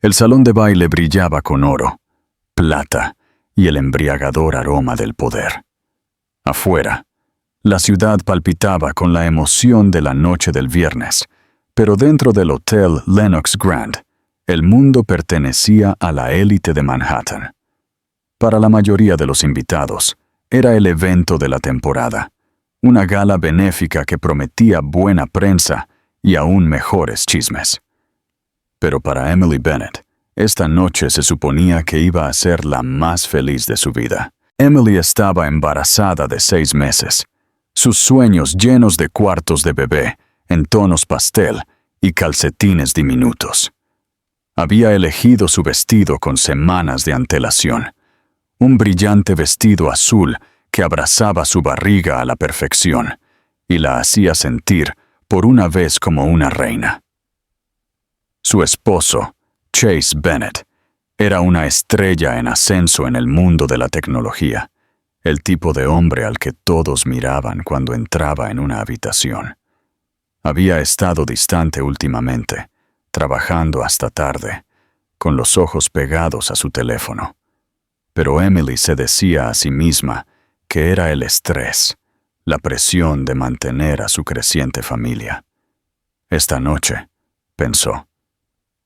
El salón de baile brillaba con oro, plata y el embriagador aroma del poder. Afuera, la ciudad palpitaba con la emoción de la noche del viernes, pero dentro del Hotel Lenox Grand, el mundo pertenecía a la élite de Manhattan. Para la mayoría de los invitados, era el evento de la temporada, una gala benéfica que prometía buena prensa y aún mejores chismes. Pero para Emily Bennett, esta noche se suponía que iba a ser la más feliz de su vida. Emily estaba embarazada de 6 meses, sus sueños llenos de cuartos de bebé, en tonos pastel y calcetines diminutos. Había elegido su vestido con semanas de antelación, un brillante vestido azul que abrazaba su barriga a la perfección y la hacía sentir por una vez como una reina. Su esposo, Chase Bennett, era una estrella en ascenso en el mundo de la tecnología, el tipo de hombre al que todos miraban cuando entraba en una habitación. Había estado distante últimamente, trabajando hasta tarde, con los ojos pegados a su teléfono. Pero Emily se decía a sí misma que era el estrés, la presión de mantener a su creciente familia. Esta noche, pensó,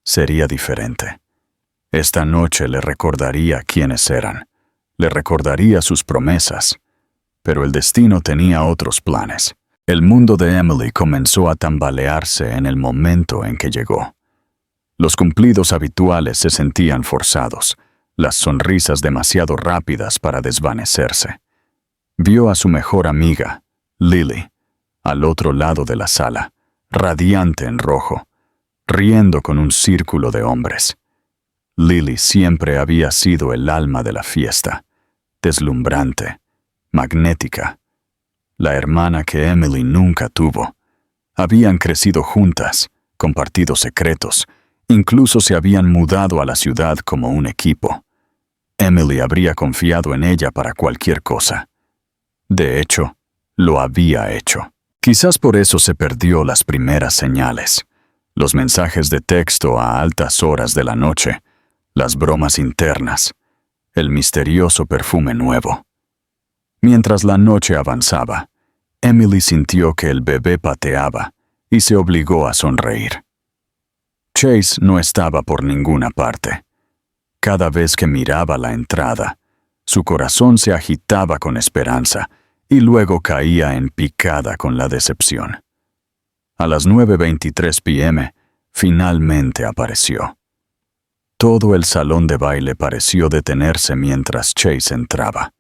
sería diferente. Esta noche le recordaría quiénes eran, le recordaría sus promesas, pero el destino tenía otros planes. El mundo de Emily comenzó a tambalearse en el momento en que llegó. Los cumplidos habituales se sentían forzados, las sonrisas demasiado rápidas para desvanecerse. Vio a su mejor amiga, Lily, al otro lado de la sala, radiante en rojo, riendo con un círculo de hombres. Lily siempre había sido el alma de la fiesta, deslumbrante, magnética, la hermana que Emily nunca tuvo. Habían crecido juntas, compartido secretos, incluso se habían mudado a la ciudad como un equipo. Emily habría confiado en ella para cualquier cosa. De hecho, lo había hecho. Quizás por eso se perdió las primeras señales, los mensajes de texto a altas horas de la noche, las bromas internas, el misterioso perfume nuevo. Mientras la noche avanzaba, Emily sintió que el bebé pateaba y se obligó a sonreír. Chase no estaba por ninguna parte. Cada vez que miraba la entrada, su corazón se agitaba con esperanza y luego caía en picada con la decepción. A las 9:23 p.m., finalmente apareció. Todo el salón de baile pareció detenerse mientras Chase entraba,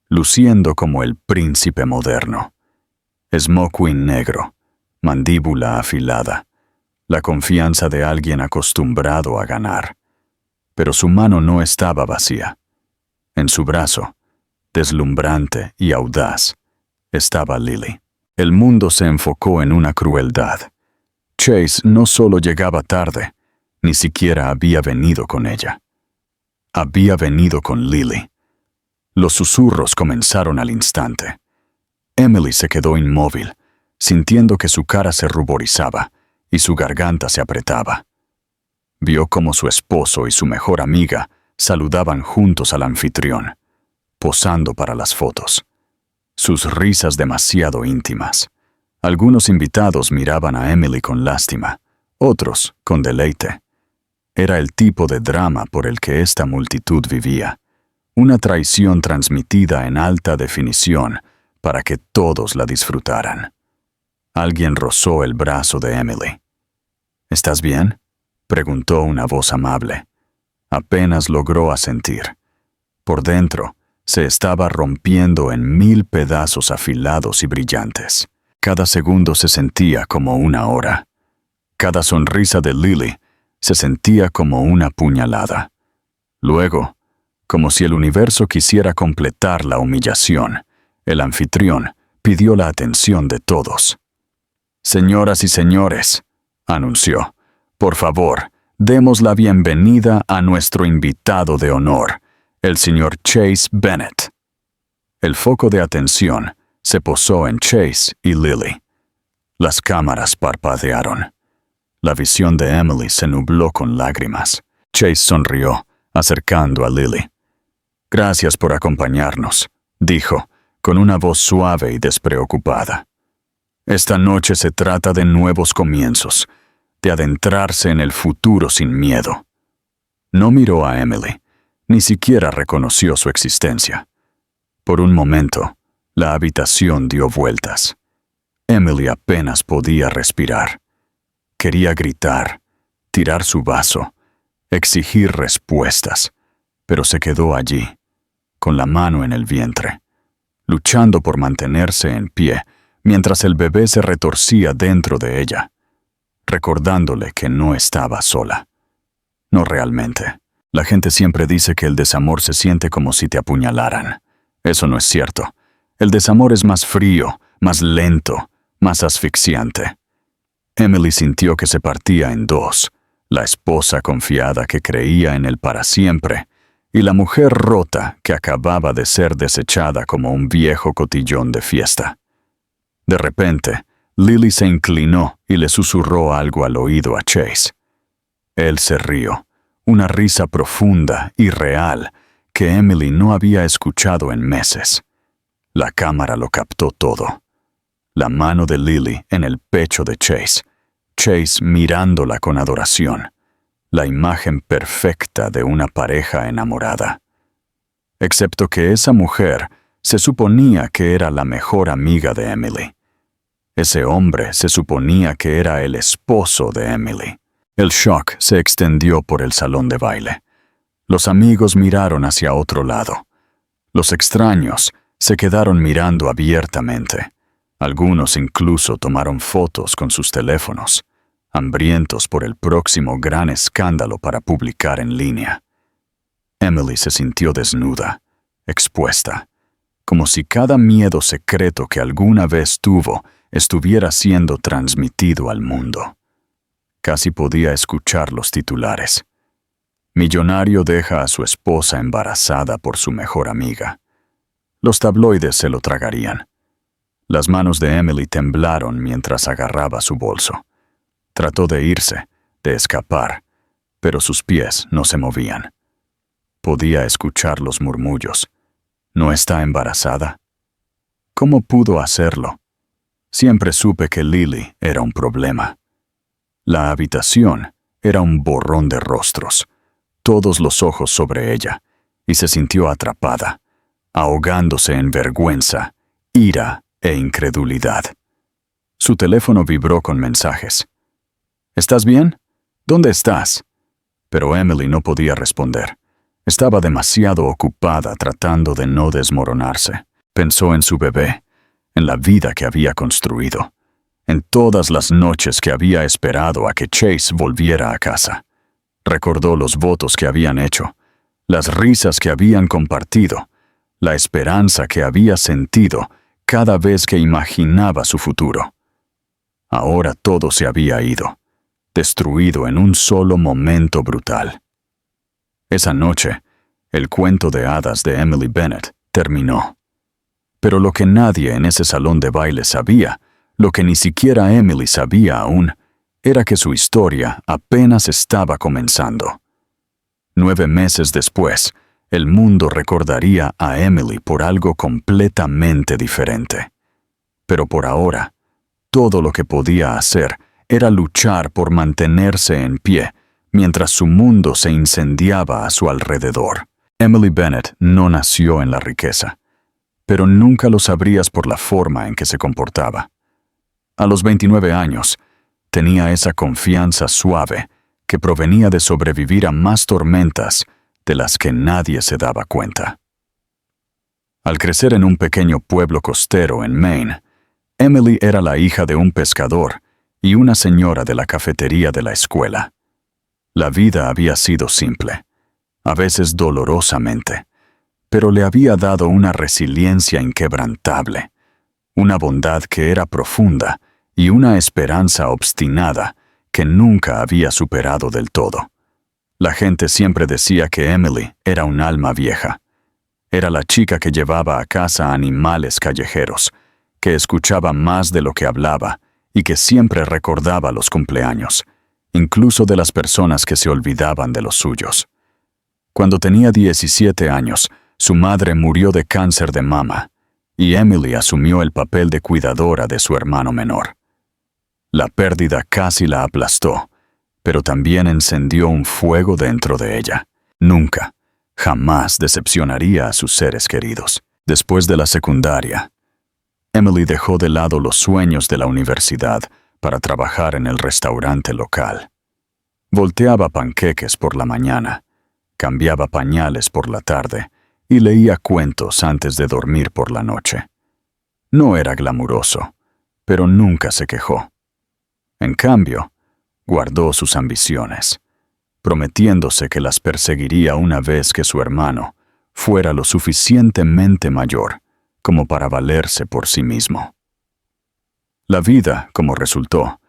luciendo como el príncipe moderno. Smoking negro, mandíbula afilada, la confianza de alguien acostumbrado a ganar. Pero su mano no estaba vacía. En su brazo, deslumbrante y audaz, estaba Lily. El mundo se enfocó en una crueldad. Chase no solo llegaba tarde, ni siquiera había venido con ella. Había venido con Lily. Los susurros comenzaron al instante. Emily se quedó inmóvil, sintiendo que su cara se ruborizaba y su garganta se apretaba. Vio cómo su esposo y su mejor amiga saludaban juntos al anfitrión, posando para las fotos. Sus risas demasiado íntimas. Algunos invitados miraban a Emily con lástima, otros con deleite. Era el tipo de drama por el que esta multitud vivía, una traición transmitida en alta definición para que todos la disfrutaran. Alguien rozó el brazo de Emily. ¿Estás bien?, preguntó una voz amable. Apenas logró asentir. Por dentro, se estaba rompiendo en 1000 pedazos afilados y brillantes. Cada segundo se sentía como una hora. Cada sonrisa de Lily se sentía como una puñalada. Luego, como si el universo quisiera completar la humillación, el anfitrión pidió la atención de todos. «Señoras y señores», anunció, «por favor, demos la bienvenida a nuestro invitado de honor, el señor Chase Bennett». El foco de atención se posó en Chase y Lily. Las cámaras parpadearon. La visión de Emily se nubló con lágrimas. Chase sonrió, acercando a Lily. «Gracias por acompañarnos», dijo, con una voz suave y despreocupada. «Esta noche se trata de nuevos comienzos, de adentrarse en el futuro sin miedo». No miró a Emily, ni siquiera reconoció su existencia. Por un momento, la habitación dio vueltas. Emily apenas podía respirar. Quería gritar, tirar su vaso, exigir respuestas, pero se quedó allí, con la mano en el vientre, luchando por mantenerse en pie mientras el bebé se retorcía dentro de ella, recordándole que no estaba sola. No realmente. La gente siempre dice que el desamor se siente como si te apuñalaran. Eso no es cierto. El desamor es más frío, más lento, más asfixiante. Emily sintió que se partía en dos, la esposa confiada que creía en él para siempre, y la mujer rota que acababa de ser desechada como un viejo cotillón de fiesta. De repente, Lily se inclinó y le susurró algo al oído a Chase. Él se rió, una risa profunda y real que Emily no había escuchado en meses. La cámara lo captó todo. La mano de Lily en el pecho de Chase, Chase mirándola con adoración, la imagen perfecta de una pareja enamorada. Excepto que esa mujer se suponía que era la mejor amiga de Emily. Ese hombre se suponía que era el esposo de Emily. El shock se extendió por el salón de baile. Los amigos miraron hacia otro lado. Los extraños se quedaron mirando abiertamente. Algunos incluso tomaron fotos con sus teléfonos, hambrientos por el próximo gran escándalo para publicar en línea. Emily se sintió desnuda, expuesta, como si cada miedo secreto que alguna vez tuvo estuviera siendo transmitido al mundo. Casi podía escuchar los titulares. Millonario deja a su esposa embarazada por su mejor amiga. Los tabloides se lo tragarían. Las manos de Emily temblaron mientras agarraba su bolso. Trató de irse, de escapar, pero sus pies no se movían. Podía escuchar los murmullos. ¿No está embarazada? ¿Cómo pudo hacerlo? Siempre supe que Lily era un problema. La habitación era un borrón de rostros, todos los ojos sobre ella, y se sintió atrapada, ahogándose en vergüenza, ira e incredulidad. Su teléfono vibró con mensajes. ¿Estás bien? ¿Dónde estás? Pero Emily no podía responder. Estaba demasiado ocupada tratando de no desmoronarse. Pensó en su bebé, en la vida que había construido, en todas las noches que había esperado a que Chase volviera a casa. Recordó los votos que habían hecho, las risas que habían compartido, la esperanza que había sentido cada vez que imaginaba su futuro. Ahora todo se había ido, destruido en un solo momento brutal. Esa noche, el cuento de hadas de Emily Bennett terminó. Pero lo que nadie en ese salón de baile sabía, lo que ni siquiera Emily sabía aún, era que su historia apenas estaba comenzando. 9 meses después, el mundo recordaría a Emily por algo completamente diferente. Pero por ahora, todo lo que podía hacer era luchar por mantenerse en pie mientras su mundo se incendiaba a su alrededor. Emily Bennett no nació en la riqueza, pero nunca lo sabrías por la forma en que se comportaba. A los 29 años, tenía esa confianza suave que provenía de sobrevivir a más tormentas de las que nadie se daba cuenta. Al crecer en un pequeño pueblo costero en Maine, Emily era la hija de un pescador y una señora de la cafetería de la escuela. La vida había sido simple, a veces dolorosamente, pero le había dado una resiliencia inquebrantable, una bondad que era profunda y una esperanza obstinada que nunca había superado del todo. La gente siempre decía que Emily era un alma vieja. Era la chica que llevaba a casa animales callejeros, que escuchaba más de lo que hablaba y que siempre recordaba los cumpleaños, incluso de las personas que se olvidaban de los suyos. Cuando tenía 17 años, su madre murió de cáncer de mama, y Emily asumió el papel de cuidadora de su hermano menor. La pérdida casi la aplastó, pero también encendió un fuego dentro de ella. Nunca, jamás decepcionaría a sus seres queridos. Después de la secundaria, Emily dejó de lado los sueños de la universidad para trabajar en el restaurante local. Volteaba panqueques por la mañana, cambiaba pañales por la tarde y leía cuentos antes de dormir por la noche. No era glamuroso, pero nunca se quejó. En cambio, guardó sus ambiciones, prometiéndose que las perseguiría una vez que su hermano fuera lo suficientemente mayor como para valerse por sí mismo. La vida, como resultó,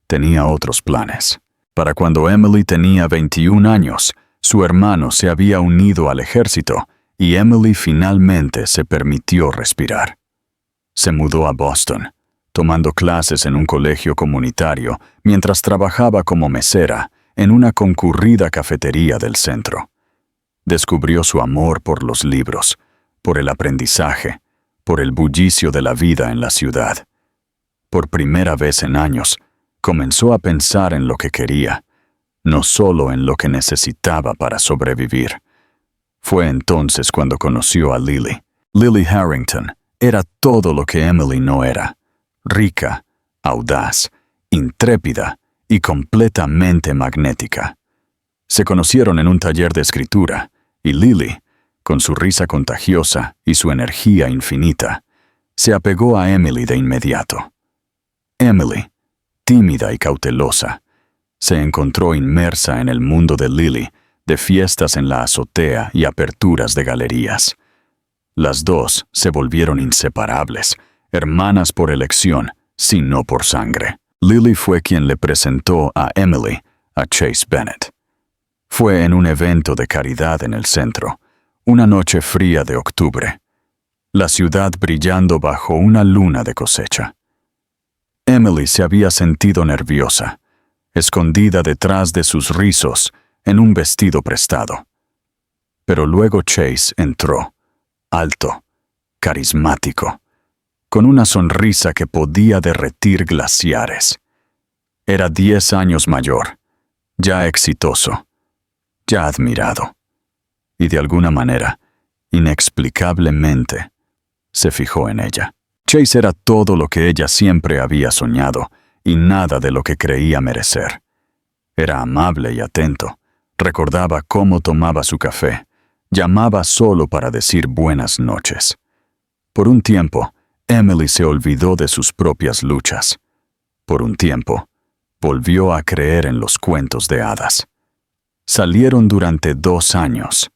tenía otros planes. Para cuando Emily tenía 21 años, su hermano se había unido al ejército y Emily finalmente se permitió respirar. Se mudó a Boston, tomando clases en un colegio comunitario mientras trabajaba como mesera en una concurrida cafetería del centro. Descubrió su amor por los libros, por el aprendizaje, por el bullicio de la vida en la ciudad. Por primera vez en años, comenzó a pensar en lo que quería, no solo en lo que necesitaba para sobrevivir. Fue entonces cuando conoció a Lily. Lily Harrington era todo lo que Emily no era: rica, audaz, intrépida y completamente magnética. Se conocieron en un taller de escritura, y Lily, con su risa contagiosa y su energía infinita, se apegó a Emily de inmediato. Emily, tímida y cautelosa, se encontró inmersa en el mundo de Lily, de fiestas en la azotea y aperturas de galerías. Las dos se volvieron inseparables, hermanas por elección, si no por sangre. Lily fue quien le presentó a Emily a Chase Bennett. Fue en un evento de caridad en el centro, una noche fría de octubre, la ciudad brillando bajo una luna de cosecha. Emily se había sentido nerviosa, escondida detrás de sus rizos en un vestido prestado. Pero luego Chase entró, alto, carismático, con una sonrisa que podía derretir glaciares. Era 10 años mayor, ya exitoso, ya admirado, y de alguna manera, inexplicablemente, se fijó en ella. Chase era todo lo que ella siempre había soñado y nada de lo que creía merecer. Era amable y atento, recordaba cómo tomaba su café, llamaba solo para decir buenas noches. Por un tiempo, Emily se olvidó de sus propias luchas. Por un tiempo, volvió a creer en los cuentos de hadas. Salieron durante 2 años.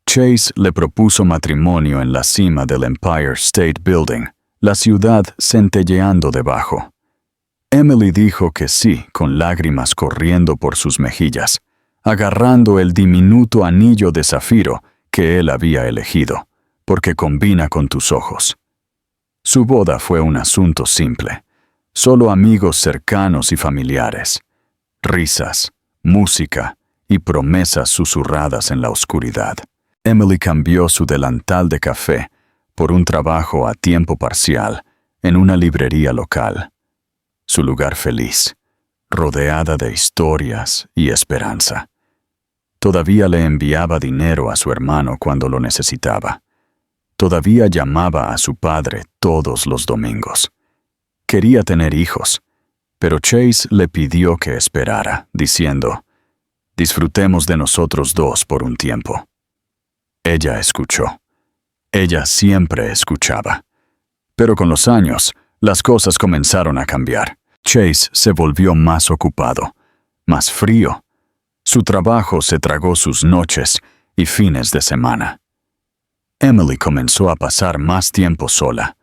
Chase le propuso matrimonio en la cima del Empire State Building, la ciudad centelleando debajo. Emily dijo que sí, con lágrimas corriendo por sus mejillas, agarrando el diminuto anillo de zafiro que él había elegido, porque combina con tus ojos. Su boda fue un asunto simple, solo amigos cercanos y familiares, risas, música y promesas susurradas en la oscuridad. Emily cambió su delantal de café por un trabajo a tiempo parcial en una librería local. Su lugar feliz, rodeada de historias y esperanza. Todavía le enviaba dinero a su hermano cuando lo necesitaba. Todavía llamaba a su padre todos los domingos. Quería tener hijos, pero Chase le pidió que esperara, diciendo: «Disfrutemos de nosotros dos por un tiempo». Ella escuchó. Ella siempre escuchaba. Pero con los años, las cosas comenzaron a cambiar. Chase se volvió más ocupado, más frío. Su trabajo se tragó sus noches y fines de semana. Emily comenzó a pasar más tiempo sola.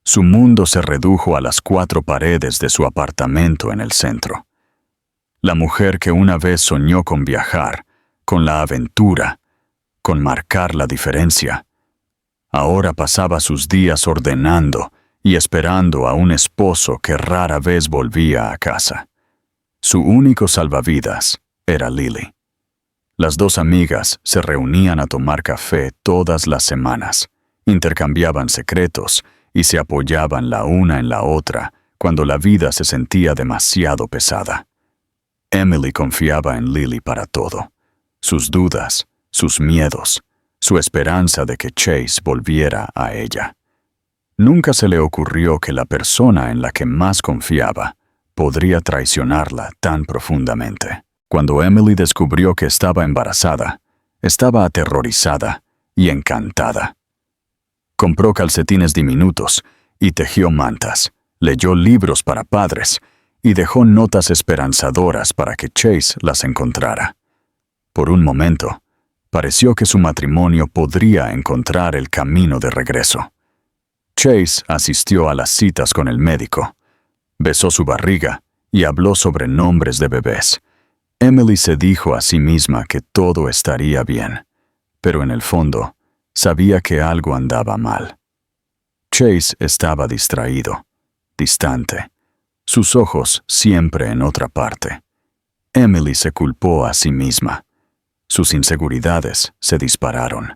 Su mundo se redujo a las 4 paredes de su apartamento en el centro. La mujer que una vez soñó con viajar, con la aventura, con marcar la diferencia, ahora pasaba sus días ordenando y esperando a un esposo que rara vez volvía a casa. Su único salvavidas era Lily. Las dos amigas se reunían a tomar café todas las semanas, intercambiaban secretos y se apoyaban la una en la otra cuando la vida se sentía demasiado pesada. Emily confiaba en Lily para todo: sus dudas, sus miedos, su esperanza de que Chase volviera a ella. Nunca se le ocurrió que la persona en la que más confiaba podría traicionarla tan profundamente. Cuando Emily descubrió que estaba embarazada, estaba aterrorizada y encantada. Compró calcetines diminutos y tejió mantas, leyó libros para padres y dejó notas esperanzadoras para que Chase las encontrara. Por un momento, pareció que su matrimonio podría encontrar el camino de regreso. Chase asistió a las citas con el médico, besó su barriga y habló sobre nombres de bebés. Emily se dijo a sí misma que todo estaría bien, pero en el fondo sabía que algo andaba mal. Chase estaba distraído, distante, sus ojos siempre en otra parte. Emily se culpó a sí misma. Sus inseguridades se dispararon.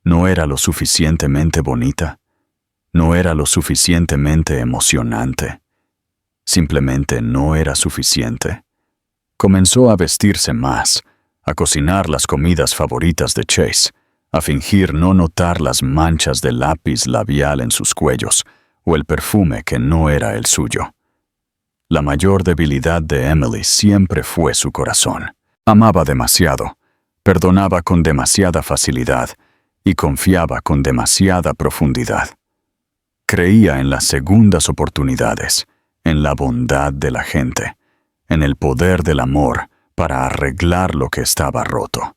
¿No era lo suficientemente bonita? ¿No era lo suficientemente emocionante? Simplemente no era suficiente. Comenzó a vestirse más, a cocinar las comidas favoritas de Chase, a fingir no notar las manchas de lápiz labial en sus cuellos o el perfume que no era el suyo. La mayor debilidad de Emily siempre fue su corazón. Amaba demasiado, perdonaba con demasiada facilidad y confiaba con demasiada profundidad. Creía en las segundas oportunidades, en la bondad de la gente, en el poder del amor para arreglar lo que estaba roto.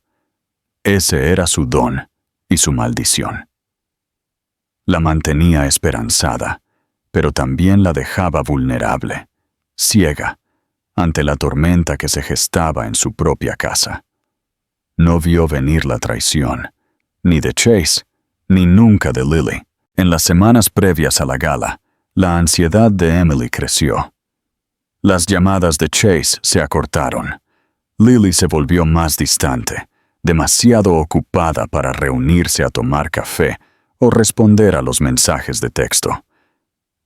Ese era su don y su maldición. La mantenía esperanzada, pero también la dejaba vulnerable, ciega, ante la tormenta que se gestaba en su propia casa. No vio venir la traición, ni de Chase, ni nunca de Lily. En las semanas previas a la gala, la ansiedad de Emily creció. Las llamadas de Chase se acortaron. Lily se volvió más distante, demasiado ocupada para reunirse a tomar café o responder a los mensajes de texto.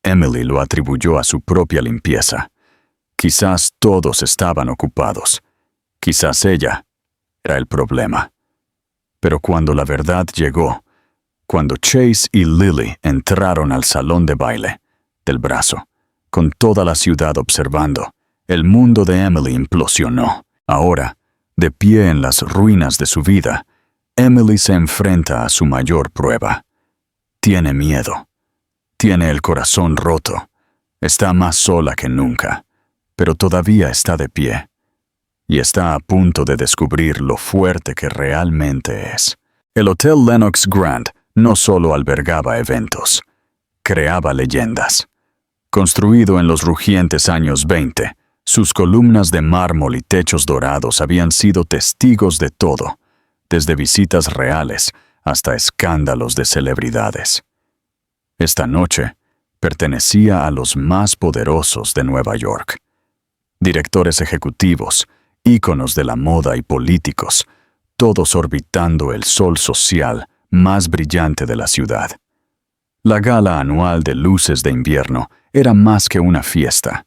Emily lo atribuyó a su propia limpieza. Quizás todos estaban ocupados. Quizás ella era el problema. Pero cuando la verdad llegó, cuando Chase y Lily entraron al salón de baile, del brazo, con toda la ciudad observando, el mundo de Emily implosionó. Ahora, de pie en las ruinas de su vida, Emily se enfrenta a su mayor prueba. Tiene miedo. Tiene el corazón roto. Está más sola que nunca, pero todavía está de pie. Y está a punto de descubrir lo fuerte que realmente es. El Hotel Lenox Grand no solo albergaba eventos, creaba leyendas. Construido en los rugientes años 20, sus columnas de mármol y techos dorados habían sido testigos de todo, desde visitas reales hasta escándalos de celebridades. Esta noche pertenecía a los más poderosos de Nueva York. Directores ejecutivos, íconos de la moda y políticos, todos orbitando el sol social más brillante de la ciudad. La gala anual de luces de invierno era más que una fiesta.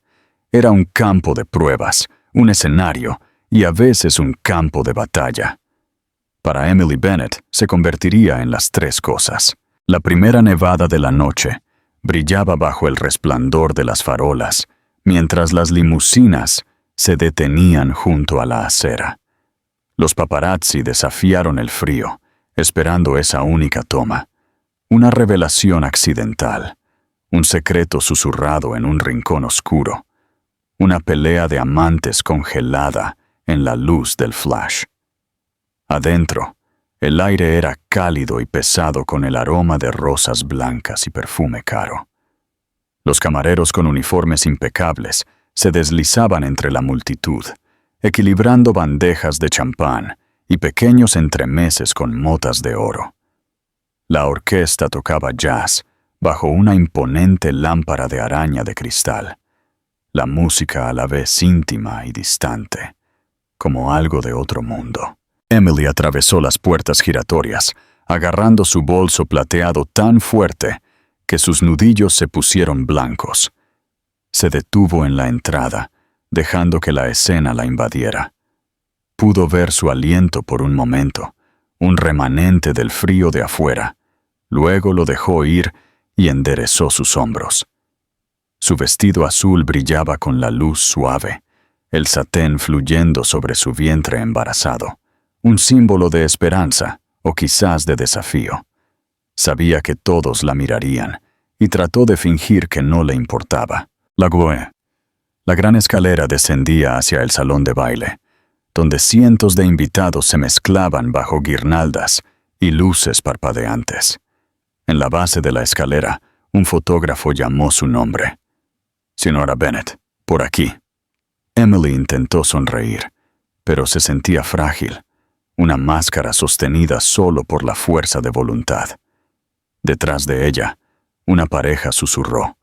Era un campo de pruebas, un escenario y a veces un campo de batalla. Para Emily Bennett se convertiría en las tres cosas. La primera nevada de la noche brillaba bajo el resplandor de las farolas, mientras las limusinas se detenían junto a la acera. Los paparazzi desafiaron el frío, esperando esa única toma. Una revelación accidental, un secreto susurrado en un rincón oscuro, una pelea de amantes congelada en la luz del flash. Adentro, el aire era cálido y pesado con el aroma de rosas blancas y perfume caro. Los camareros con uniformes impecables se deslizaban entre la multitud, equilibrando bandejas de champán y pequeños entremeses con motas de oro. La orquesta tocaba jazz bajo una imponente lámpara de araña de cristal. la música a la vez íntima y distante, como algo de otro mundo. Emily atravesó las puertas giratorias, agarrando su bolso plateado tan fuerte que sus nudillos se pusieron blancos. Se detuvo en la entrada, dejando que la escena la invadiera. Pudo ver su aliento por un momento, un remanente del frío de afuera. Luego lo dejó ir y enderezó sus hombros. Su vestido azul brillaba con la luz suave, el satén fluyendo sobre su vientre embarazado, un símbolo de esperanza o quizás de desafío. Sabía que todos la mirarían y trató de fingir que no le importaba. La gran escalera descendía hacia el salón de baile, donde cientos de invitados se mezclaban bajo guirnaldas y luces parpadeantes. En la base de la escalera, un fotógrafo llamó su nombre. «Señora Bennet, por aquí». Emily intentó sonreír, pero se sentía frágil, una máscara sostenida solo por la fuerza de voluntad. Detrás de ella, una pareja susurró,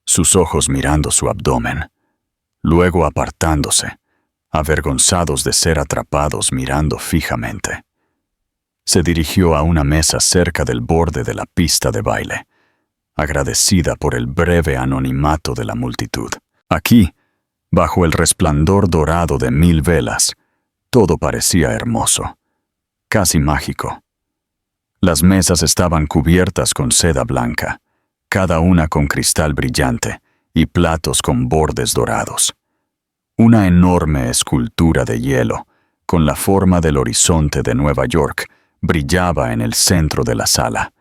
sus ojos mirando su abdomen, luego apartándose, avergonzados de ser atrapados mirando fijamente. Se dirigió a una mesa cerca del borde de la pista de baile, agradecida por el breve anonimato de la multitud. Aquí, bajo el resplandor dorado de 1000 velas, todo parecía hermoso, casi mágico. Las mesas estaban cubiertas con seda blanca, cada una con cristal brillante y platos con bordes dorados. Una enorme escultura de hielo, con la forma del horizonte de Nueva York, brillaba en el centro de la sala,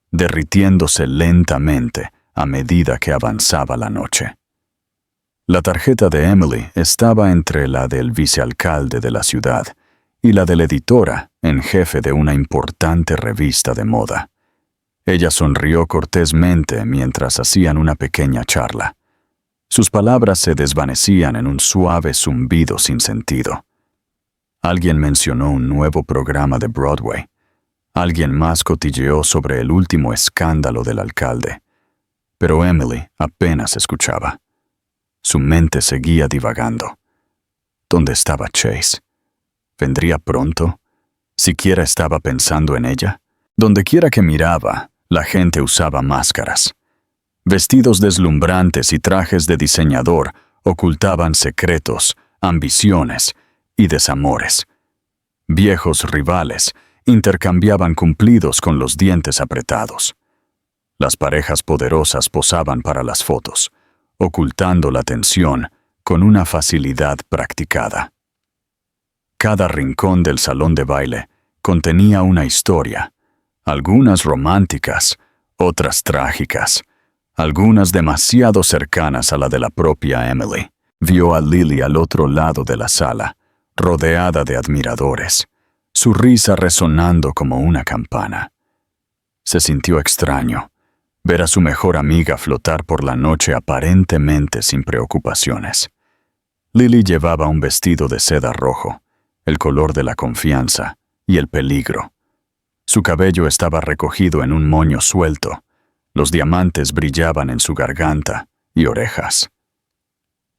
derritiéndose lentamente a medida que avanzaba la noche. La tarjeta de Emily estaba entre la del vicealcalde de la ciudad y la de la editora en jefe de una importante revista de moda. Ella sonrió cortésmente mientras hacían una pequeña charla. Sus palabras se desvanecían en un suave zumbido sin sentido. Alguien mencionó un nuevo programa de Broadway. Alguien más cotilleó sobre el último escándalo del alcalde. Pero Emily apenas escuchaba. Su mente seguía divagando. ¿Dónde estaba Chase? ¿Vendría pronto? ¿Siquiera estaba pensando en ella? Dondequiera que miraba, la gente usaba máscaras. Vestidos deslumbrantes y trajes de diseñador ocultaban secretos, ambiciones y desamores. Viejos rivales intercambiaban cumplidos con los dientes apretados. Las parejas poderosas posaban para las fotos, ocultando la tensión con una facilidad practicada. Cada rincón del salón de baile contenía una historia, algunas románticas, otras trágicas, algunas demasiado cercanas a la de la propia Emily. Vio a Lily al otro lado de la sala, rodeada de admiradores, su risa resonando como una campana. Se sintió extraño ver a su mejor amiga flotar por la noche aparentemente sin preocupaciones. Lily llevaba un vestido de seda rojo, el color de la confianza y el peligro. Su cabello estaba recogido en un moño suelto, los diamantes brillaban en su garganta y orejas.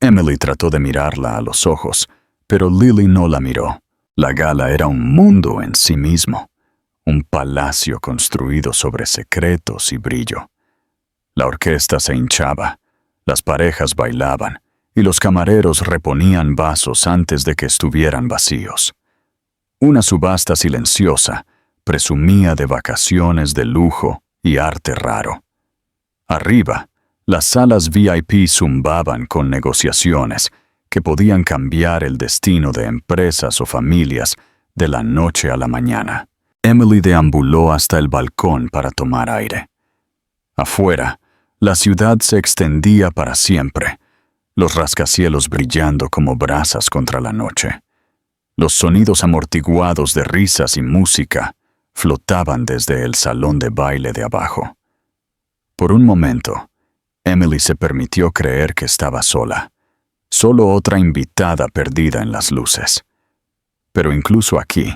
Emily trató de mirarla a los ojos, pero Lily no la miró. La gala era un mundo en sí mismo, un palacio construido sobre secretos y brillo. La orquesta se hinchaba, las parejas bailaban, y los camareros reponían vasos antes de que estuvieran vacíos. Una subasta silenciosa presumía de vacaciones de lujo y arte raro. Arriba, las salas VIP zumbaban con negociaciones que podían cambiar el destino de empresas o familias de la noche a la mañana. Emily deambuló hasta el balcón para tomar aire. Afuera, la ciudad se extendía para siempre, los rascacielos brillando como brasas contra la noche. Los sonidos amortiguados de risas y música flotaban desde el salón de baile de abajo. Por un momento, Emily se permitió creer que estaba sola, solo otra invitada perdida en las luces. Pero incluso aquí,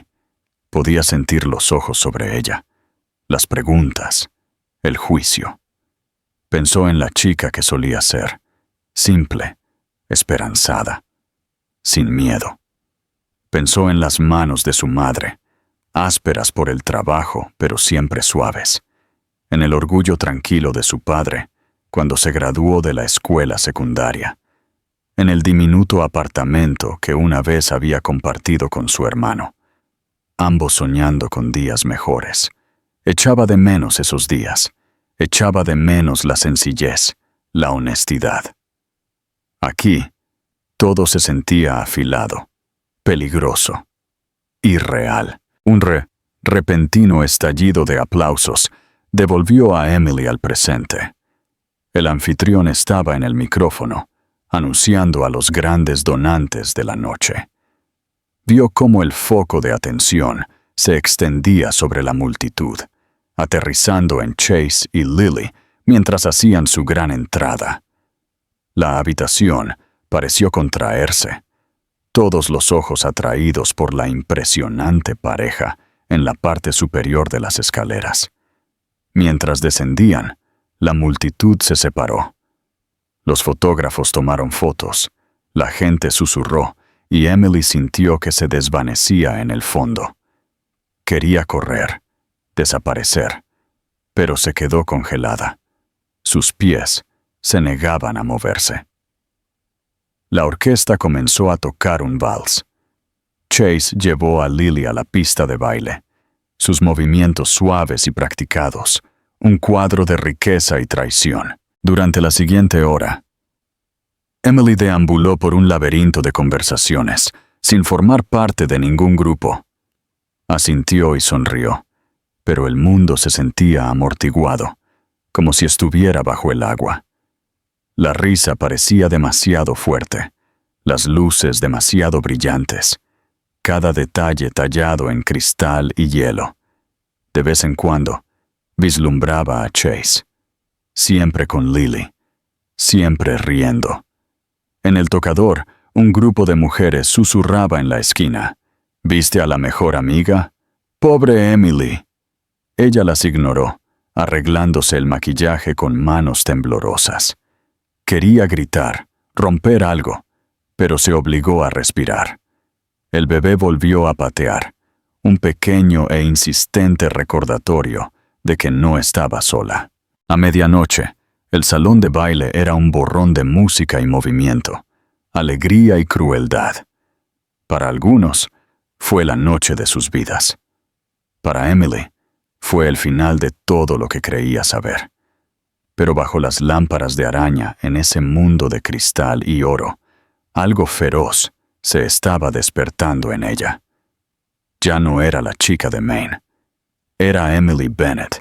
podía sentir los ojos sobre ella, las preguntas, el juicio. Pensó en la chica que solía ser, simple, esperanzada, sin miedo. Pensó en las manos de su madre, ásperas por el trabajo, pero siempre suaves, en el orgullo tranquilo de su padre cuando se graduó de la escuela secundaria, en el diminuto apartamento que una vez había compartido con su hermano, ambos soñando con días mejores. Echaba de menos esos días, echaba de menos la sencillez, la honestidad. Aquí, todo se sentía afilado, peligroso, irreal. Un repentino estallido de aplausos devolvió a Emily al presente. El anfitrión estaba en el micrófono, anunciando a los grandes donantes de la noche. Vio cómo el foco de atención se extendía sobre la multitud, aterrizando en Chase y Lily mientras hacían su gran entrada. La habitación pareció contraerse, todos los ojos atraídos por la impresionante pareja en la parte superior de las escaleras. Mientras descendían, la multitud se separó. Los fotógrafos tomaron fotos, la gente susurró y Emily sintió que se desvanecía en el fondo. Quería correr, desaparecer, pero se quedó congelada. Sus pies se negaban a moverse. La orquesta comenzó a tocar un vals. Chase llevó a Lily a la pista de baile. Sus movimientos suaves y practicados, un cuadro de riqueza y traición. Durante la siguiente hora, Emily deambuló por un laberinto de conversaciones, sin formar parte de ningún grupo. Asintió y sonrió, pero el mundo se sentía amortiguado, como si estuviera bajo el agua. La risa parecía demasiado fuerte, las luces demasiado brillantes, cada detalle tallado en cristal y hielo. De vez en cuando, vislumbraba a Chase, siempre con Lily, siempre riendo. En el tocador, un grupo de mujeres susurraba en la esquina. ¿Viste a la mejor amiga? ¡Pobre Emily! Ella las ignoró, arreglándose el maquillaje con manos temblorosas. Quería gritar, romper algo, pero se obligó a respirar. El bebé volvió a patear, un pequeño e insistente recordatorio de que no estaba sola. A medianoche, el salón de baile era un borrón de música y movimiento, alegría y crueldad. Para algunos, fue la noche de sus vidas. Para Emily, fue el final de todo lo que creía saber. Pero bajo las lámparas de araña en ese mundo de cristal y oro, algo feroz se estaba despertando en ella. Ya no era la chica de Maine. Era Emily Bennett,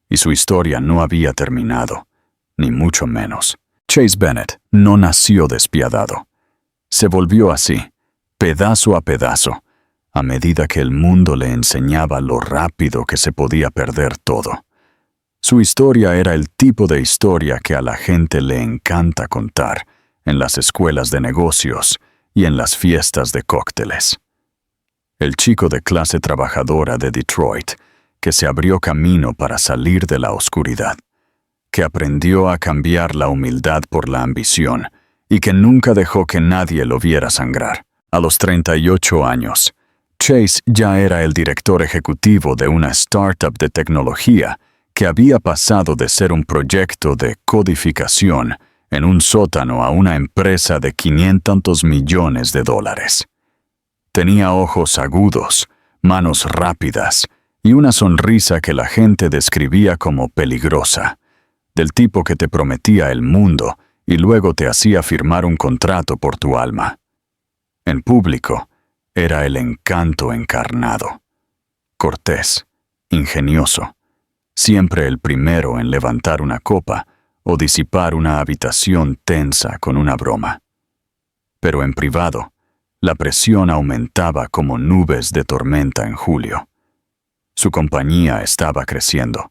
y su historia no había terminado, ni mucho menos. Chase Bennett no nació despiadado. Se volvió así, pedazo a pedazo, a medida que el mundo le enseñaba lo rápido que se podía perder todo. Su historia era el tipo de historia que a la gente le encanta contar en las escuelas de negocios y en las fiestas de cócteles. El chico de clase trabajadora de Detroit, que se abrió camino para salir de la oscuridad, que aprendió a cambiar la humildad por la ambición y que nunca dejó que nadie lo viera sangrar. A los 38 años, Chase ya era el director ejecutivo de una startup de tecnología que había pasado de ser un proyecto de codificación en un sótano a una empresa de $500 millones. Tenía ojos agudos, manos rápidas y una sonrisa que la gente describía como peligrosa, del tipo que te prometía el mundo y luego te hacía firmar un contrato por tu alma. En público, era el encanto encarnado. Cortés, ingenioso, siempre el primero en levantar una copa o disipar una habitación tensa con una broma. Pero en privado, la presión aumentaba como nubes de tormenta en julio. Su compañía estaba creciendo,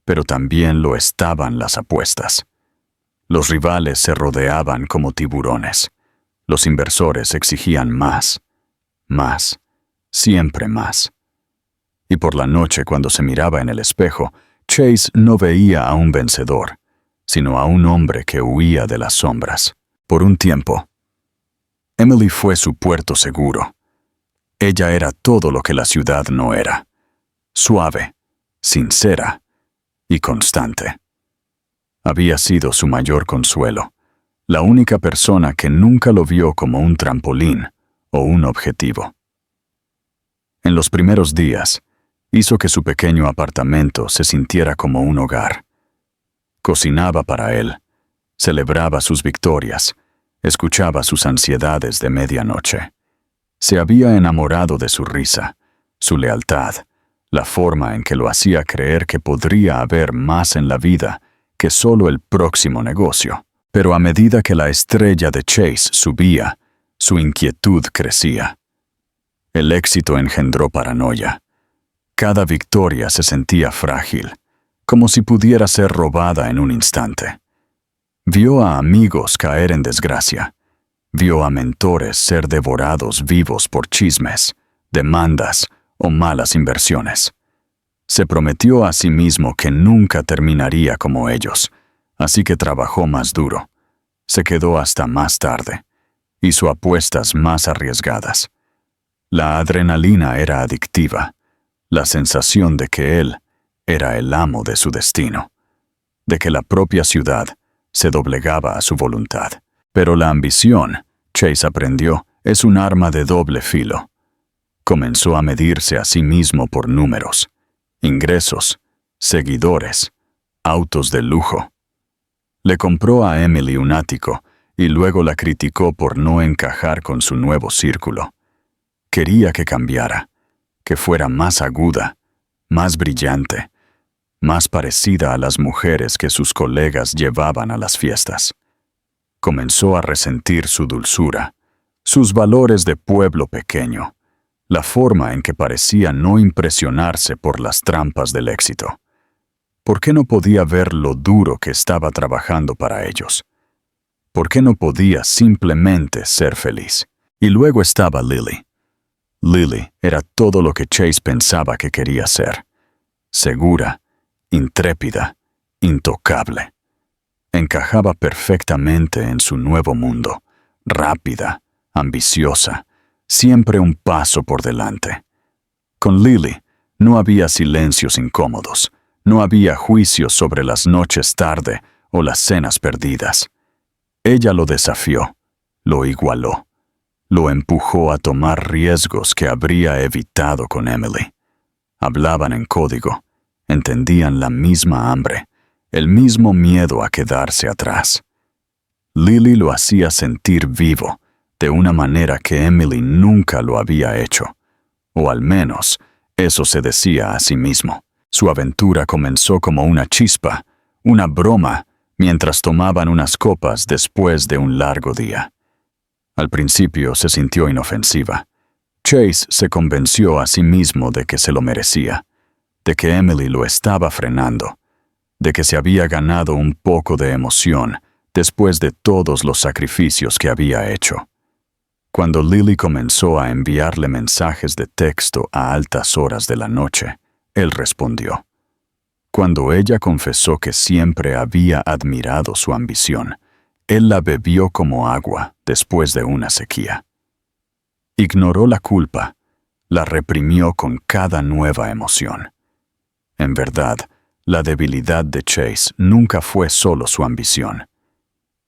pero también lo estaban las apuestas. Los rivales se rodeaban como tiburones. Los inversores exigían más, siempre más. Y por la noche, cuando se miraba en el espejo, Chase no veía a un vencedor, sino a un hombre que huía de las sombras. Por un tiempo, Emily fue su puerto seguro. Ella era todo lo que la ciudad no era: suave, sincera y constante. Había sido su mayor consuelo, la única persona que nunca lo vio como un trampolín o un objetivo. En los primeros días, hizo que su pequeño apartamento se sintiera como un hogar. Cocinaba para él, celebraba sus victorias, escuchaba sus ansiedades de medianoche. Se había enamorado de su risa, su lealtad, la forma en que lo hacía creer que podría haber más en la vida que solo el próximo negocio. Pero a medida que la estrella de Chase subía, su inquietud crecía. El éxito engendró paranoia. Cada victoria se sentía frágil, como si pudiera ser robada en un instante. Vio a amigos caer en desgracia. Vio a mentores ser devorados vivos por chismes, demandas o malas inversiones. Se prometió a sí mismo que nunca terminaría como ellos, así que trabajó más duro. Se quedó hasta más tarde. Hizo apuestas más arriesgadas. La adrenalina era adictiva, la sensación de que él era el amo de su destino, de que la propia ciudad se doblegaba a su voluntad. Pero la ambición, Chase aprendió, es un arma de doble filo. Comenzó a medirse a sí mismo por números, ingresos, seguidores, autos de lujo. Le compró a Emily un ático y luego la criticó por no encajar con su nuevo círculo. Quería que cambiara, que fuera más aguda, más brillante, más parecida a las mujeres que sus colegas llevaban a las fiestas. Comenzó a resentir su dulzura, sus valores de pueblo pequeño, la forma en que parecía no impresionarse por las trampas del éxito. ¿Por qué no podía ver lo duro que estaba trabajando para ellos? ¿Por qué no podía simplemente ser feliz? Y luego estaba Lily. Lily era todo lo que Chase pensaba que quería ser: segura, intrépida, intocable. Encajaba perfectamente en su nuevo mundo, rápida, ambiciosa, siempre un paso por delante. Con Lily no había silencios incómodos, no había juicios sobre las noches tarde o las cenas perdidas. Ella lo desafió, lo igualó, lo empujó a tomar riesgos que habría evitado con Emily. Hablaban en código, entendían la misma hambre, el mismo miedo a quedarse atrás. Lily lo hacía sentir vivo, de una manera que Emily nunca lo había hecho, o al menos eso se decía a sí mismo. Su aventura comenzó como una chispa, una broma, mientras tomaban unas copas después de un largo día. Al principio se sintió inofensiva. Chase se convenció a sí mismo de que se lo merecía, de que Emily lo estaba frenando, de que se había ganado un poco de emoción después de todos los sacrificios que había hecho. Cuando Lily comenzó a enviarle mensajes de texto a altas horas de la noche, él respondió. Cuando ella confesó que siempre había admirado su ambición, él la bebió como agua después de una sequía. Ignoró la culpa, la reprimió con cada nueva emoción. En verdad, la debilidad de Chase nunca fue solo su ambición.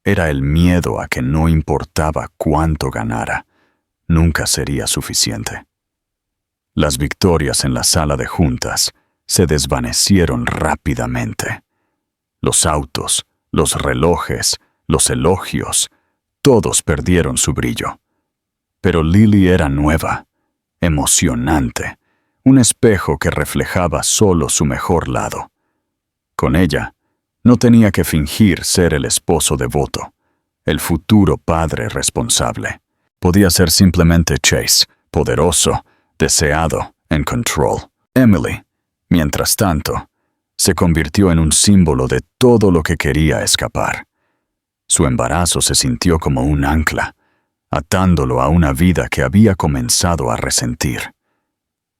Era el miedo a que no importaba cuánto ganara, nunca sería suficiente. Las victorias en la sala de juntas se desvanecieron rápidamente. Los autos, los relojes, los elogios, todos perdieron su brillo. Pero Lily era nueva, emocionante, un espejo que reflejaba solo su mejor lado. Con ella, no tenía que fingir ser el esposo devoto, el futuro padre responsable. Podía ser simplemente Chase, poderoso, deseado, en control. Emily, mientras tanto, se convirtió en un símbolo de todo lo que quería escapar. Su embarazo se sintió como un ancla, atándolo a una vida que había comenzado a resentir.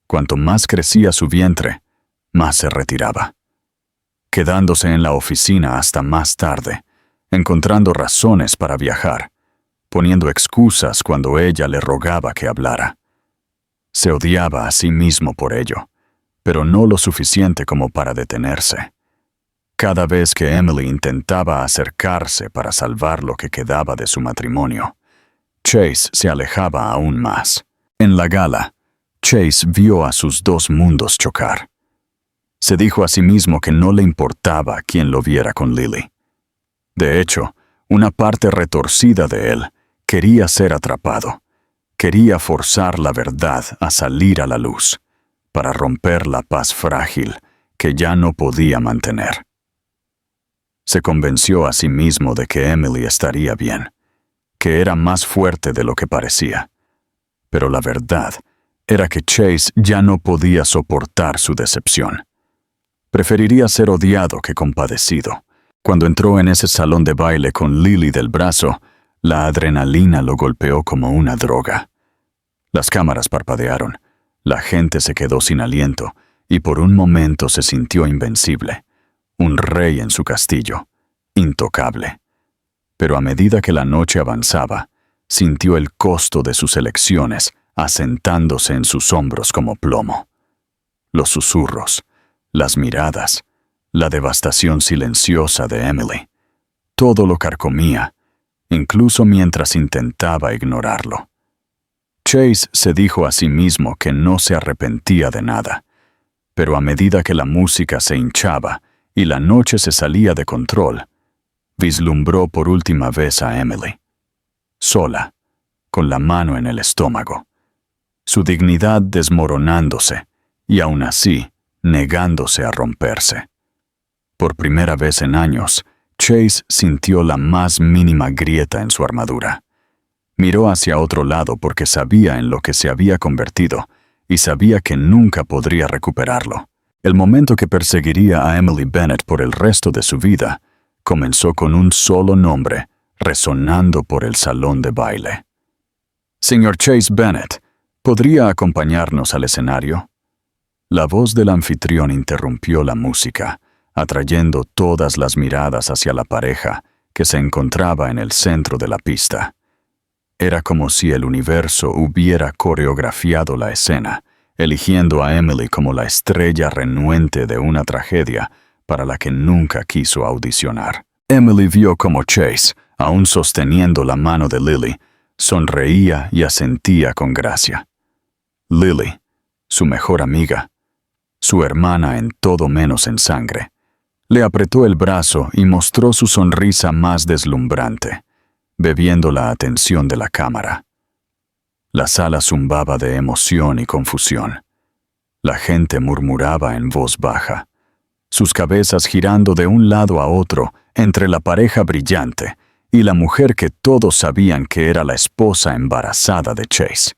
Cuanto más crecía su vientre, más se retiraba, quedándose en la oficina hasta más tarde, encontrando razones para viajar, poniendo excusas cuando ella le rogaba que hablara. Se odiaba a sí mismo por ello, pero no lo suficiente como para detenerse. Cada vez que Emily intentaba acercarse para salvar lo que quedaba de su matrimonio, Chase se alejaba aún más. En la gala, Chase vio a sus dos mundos chocar. Se dijo a sí mismo que no le importaba quién lo viera con Lily. De hecho, una parte retorcida de él quería ser atrapado. Quería forzar la verdad a salir a la luz, para romper la paz frágil que ya no podía mantener. Se convenció a sí mismo de que Emily estaría bien, que era más fuerte de lo que parecía. Pero la verdad era que Chase ya no podía soportar su decepción. Preferiría ser odiado que compadecido. Cuando entró en ese salón de baile con Lily del brazo, la adrenalina lo golpeó como una droga. Las cámaras parpadearon, la gente se quedó sin aliento y por un momento se sintió invencible, un rey en su castillo, intocable. Pero a medida que la noche avanzaba, sintió el costo de sus elecciones asentándose en sus hombros como plomo. Los susurros, las miradas, la devastación silenciosa de Emily, todo lo carcomía, incluso mientras intentaba ignorarlo. Chase se dijo a sí mismo que no se arrepentía de nada, pero a medida que la música se hinchaba y la noche se salía de control, vislumbró por última vez a Emily, sola, con la mano en el estómago, su dignidad desmoronándose y aún así negándose a romperse. Por primera vez en años, Chase sintió la más mínima grieta en su armadura. Miró hacia otro lado porque sabía en lo que se había convertido y sabía que nunca podría recuperarlo. El momento que perseguiría a Emily Bennett por el resto de su vida comenzó con un solo nombre resonando por el salón de baile. «Señor Chase Bennett, ¿podría acompañarnos al escenario?» La voz del anfitrión interrumpió la música, atrayendo todas las miradas hacia la pareja que se encontraba en el centro de la pista. Era como si el universo hubiera coreografiado la escena, eligiendo a Emily como la estrella renuente de una tragedia para la que nunca quiso audicionar. Emily vio como Chase, aún sosteniendo la mano de Lily, sonreía y asentía con gracia. Lily, su mejor amiga, su hermana en todo menos en sangre, le apretó el brazo y mostró su sonrisa más deslumbrante, bebiendo la atención de la cámara. La sala zumbaba de emoción y confusión. La gente murmuraba en voz baja, sus cabezas girando de un lado a otro entre la pareja brillante y la mujer que todos sabían que era la esposa embarazada de Chase.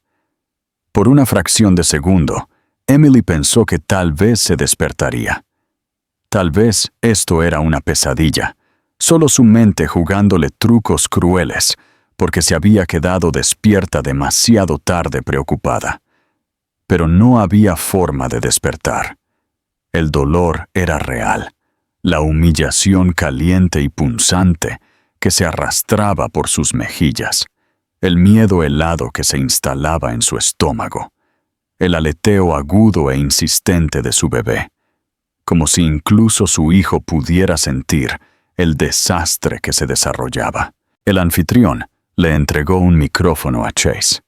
Por una fracción de segundo, Emily pensó que tal vez se despertaría. Tal vez esto era una pesadilla, solo su mente jugándole trucos crueles, porque se había quedado despierta demasiado tarde preocupada. Pero no había forma de despertar. El dolor era real, la humillación caliente y punzante que se arrastraba por sus mejillas, el miedo helado que se instalaba en su estómago, el aleteo agudo e insistente de su bebé, como si incluso su hijo pudiera sentir el desastre que se desarrollaba. El anfitrión le entregó un micrófono a Chase.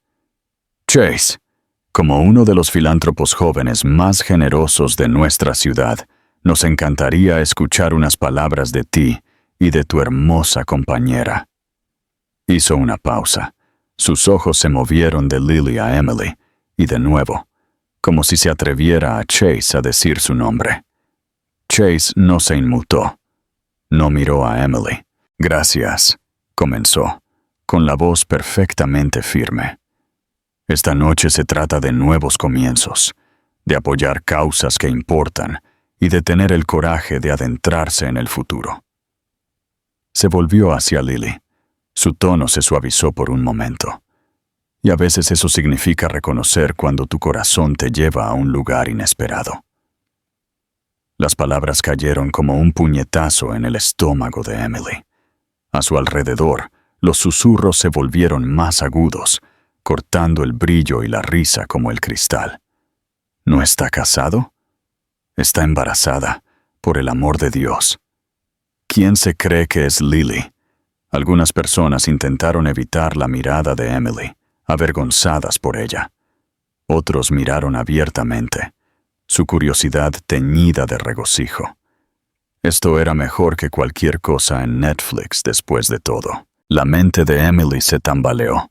Chase, como uno de los filántropos jóvenes más generosos de nuestra ciudad, nos encantaría escuchar unas palabras de ti y de tu hermosa compañera. Hizo una pausa. Sus ojos se movieron de Lily a Emily, y de nuevo, como si se atreviera a Chase a decir su nombre. Chase no se inmutó. No miró a Emily. «Gracias», comenzó, con la voz perfectamente firme. «Esta noche se trata de nuevos comienzos, de apoyar causas que importan y de tener el coraje de adentrarse en el futuro». Se volvió hacia Lily. Su tono se suavizó por un momento. Y a veces eso significa reconocer cuando tu corazón te lleva a un lugar inesperado. Las palabras cayeron como un puñetazo en el estómago de Emily. A su alrededor, los susurros se volvieron más agudos, cortando el brillo y la risa como el cristal. ¿No está casado? Está embarazada, por el amor de Dios. ¿Quién se cree que es Lily? Algunas personas intentaron evitar la mirada de Emily, avergonzadas por ella. Otros miraron abiertamente, su curiosidad teñida de regocijo. Esto era mejor que cualquier cosa en Netflix después de todo. La mente de Emily se tambaleó.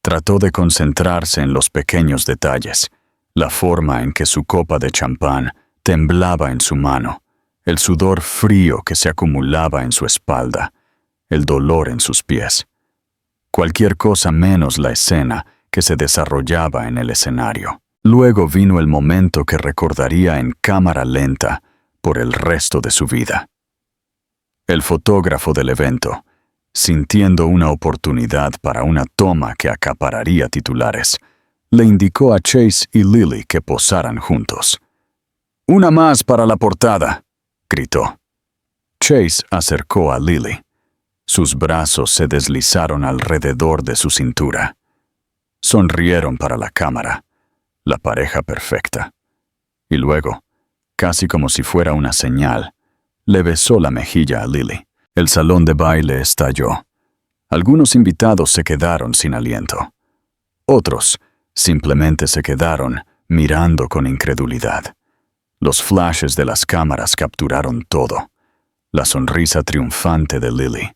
Trató de concentrarse en los pequeños detalles, la forma en que su copa de champán temblaba en su mano, el sudor frío que se acumulaba en su espalda, el dolor en sus pies. Cualquier cosa menos la escena que se desarrollaba en el escenario. Luego vino el momento que recordaría en cámara lenta por el resto de su vida. El fotógrafo del evento, sintiendo una oportunidad para una toma que acapararía titulares, le indicó a Chase y Lily que posaran juntos. «Una más para la portada», gritó. Chase acercó a Lily. Sus brazos se deslizaron alrededor de su cintura. Sonrieron para la cámara, la pareja perfecta. Y luego, casi como si fuera una señal, le besó la mejilla a Lily. El salón de baile estalló. Algunos invitados se quedaron sin aliento. Otros simplemente se quedaron mirando con incredulidad. Los flashes de las cámaras capturaron todo. La sonrisa triunfante de Lily,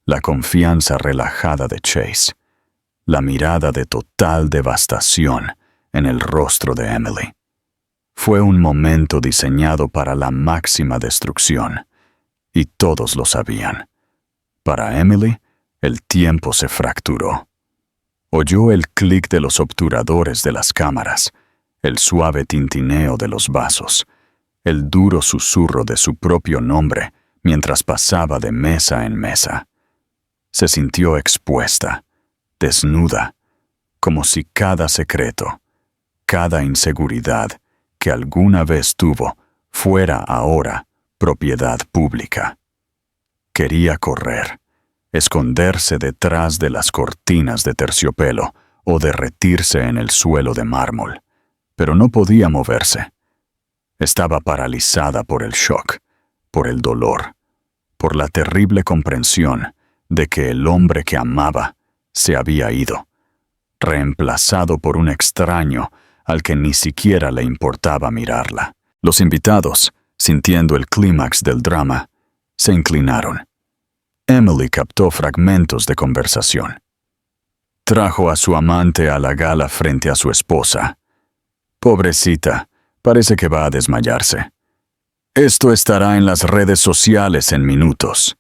la confianza relajada de Chase, la mirada de total devastación en el rostro de Emily. Fue un momento diseñado para la máxima destrucción, y todos lo sabían. Para Emily, el tiempo se fracturó. Oyó el clic de los obturadores de las cámaras, el suave tintineo de los vasos, el duro susurro de su propio nombre mientras pasaba de mesa en mesa. Se sintió expuesta, desnuda, como si cada secreto, cada inseguridad que alguna vez tuvo fuera ahora propiedad pública. Quería correr, esconderse detrás de las cortinas de terciopelo o derretirse en el suelo de mármol, pero no podía moverse. Estaba paralizada por el shock, por el dolor, por la terrible comprensión de que el hombre que amaba se había ido, reemplazado por un extraño al que ni siquiera le importaba mirarla. Los invitados, sintiendo el clímax del drama, se inclinaron. Emily captó fragmentos de conversación. Trajo a su amante a la gala frente a su esposa. Pobrecita, parece que va a desmayarse. Esto estará en las redes sociales en minutos.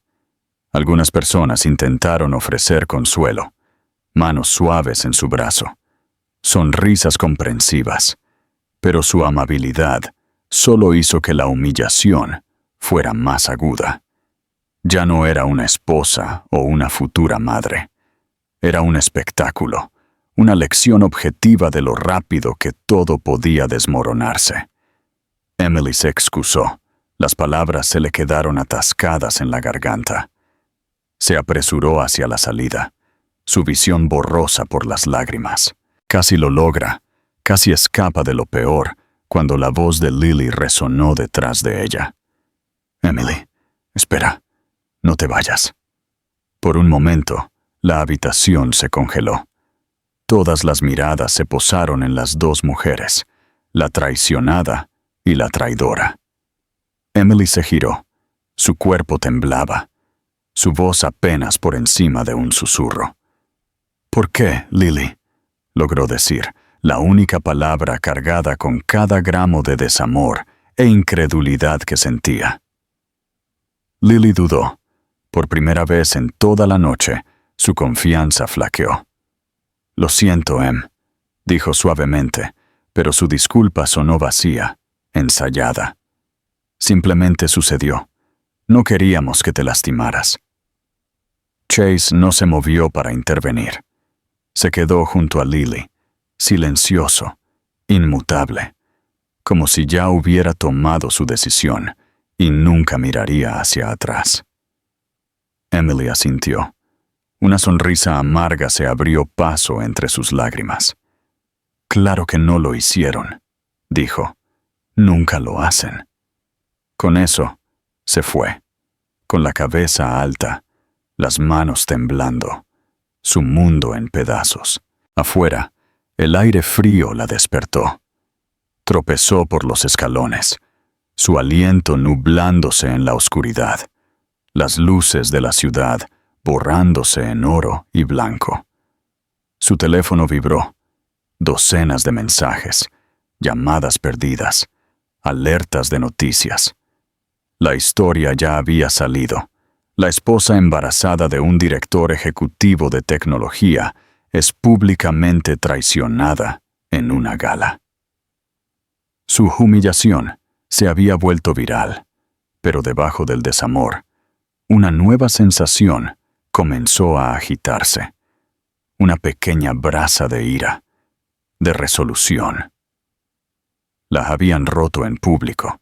Algunas personas intentaron ofrecer consuelo, manos suaves en su brazo, sonrisas comprensivas, pero su amabilidad solo hizo que la humillación fuera más aguda. Ya no era una esposa o una futura madre. Era un espectáculo, una lección objetiva de lo rápido que todo podía desmoronarse. Emily se excusó. Las palabras se le quedaron atascadas en la garganta. Se apresuró hacia la salida, su visión borrosa por las lágrimas. Casi lo logra, casi escapa de lo peor, cuando la voz de Lily resonó detrás de ella. «Emily, espera, no te vayas». Por un momento, la habitación se congeló. Todas las miradas se posaron en las dos mujeres, la traicionada y la traidora. Emily se giró. Su cuerpo temblaba, su voz apenas por encima de un susurro. «¿Por qué, Lily?», logró decir, la única palabra cargada con cada gramo de desamor e incredulidad que sentía. Lily dudó. Por primera vez en toda la noche, su confianza flaqueó. «Lo siento, Em», dijo suavemente, pero su disculpa sonó vacía, ensayada. «Simplemente sucedió. No queríamos que te lastimaras». Chase no se movió para intervenir. Se quedó junto a Lily, silencioso, inmutable, como si ya hubiera tomado su decisión y nunca miraría hacia atrás. Emily asintió. Una sonrisa amarga se abrió paso entre sus lágrimas. «Claro que no lo hicieron», dijo. «Nunca lo hacen». Con eso, se fue, con la cabeza alta, las manos temblando, su mundo en pedazos. Afuera, el aire frío la despertó. Tropezó por los escalones, su aliento nublándose en la oscuridad, las luces de la ciudad borrándose en oro y blanco. Su teléfono vibró, docenas de mensajes, llamadas perdidas, alertas de noticias. La historia ya había salido. La esposa embarazada de un director ejecutivo de tecnología es públicamente traicionada en una gala. Su humillación se había vuelto viral, pero debajo del desamor, una nueva sensación comenzó a agitarse. Una pequeña brasa de ira, de resolución. La habían roto en público,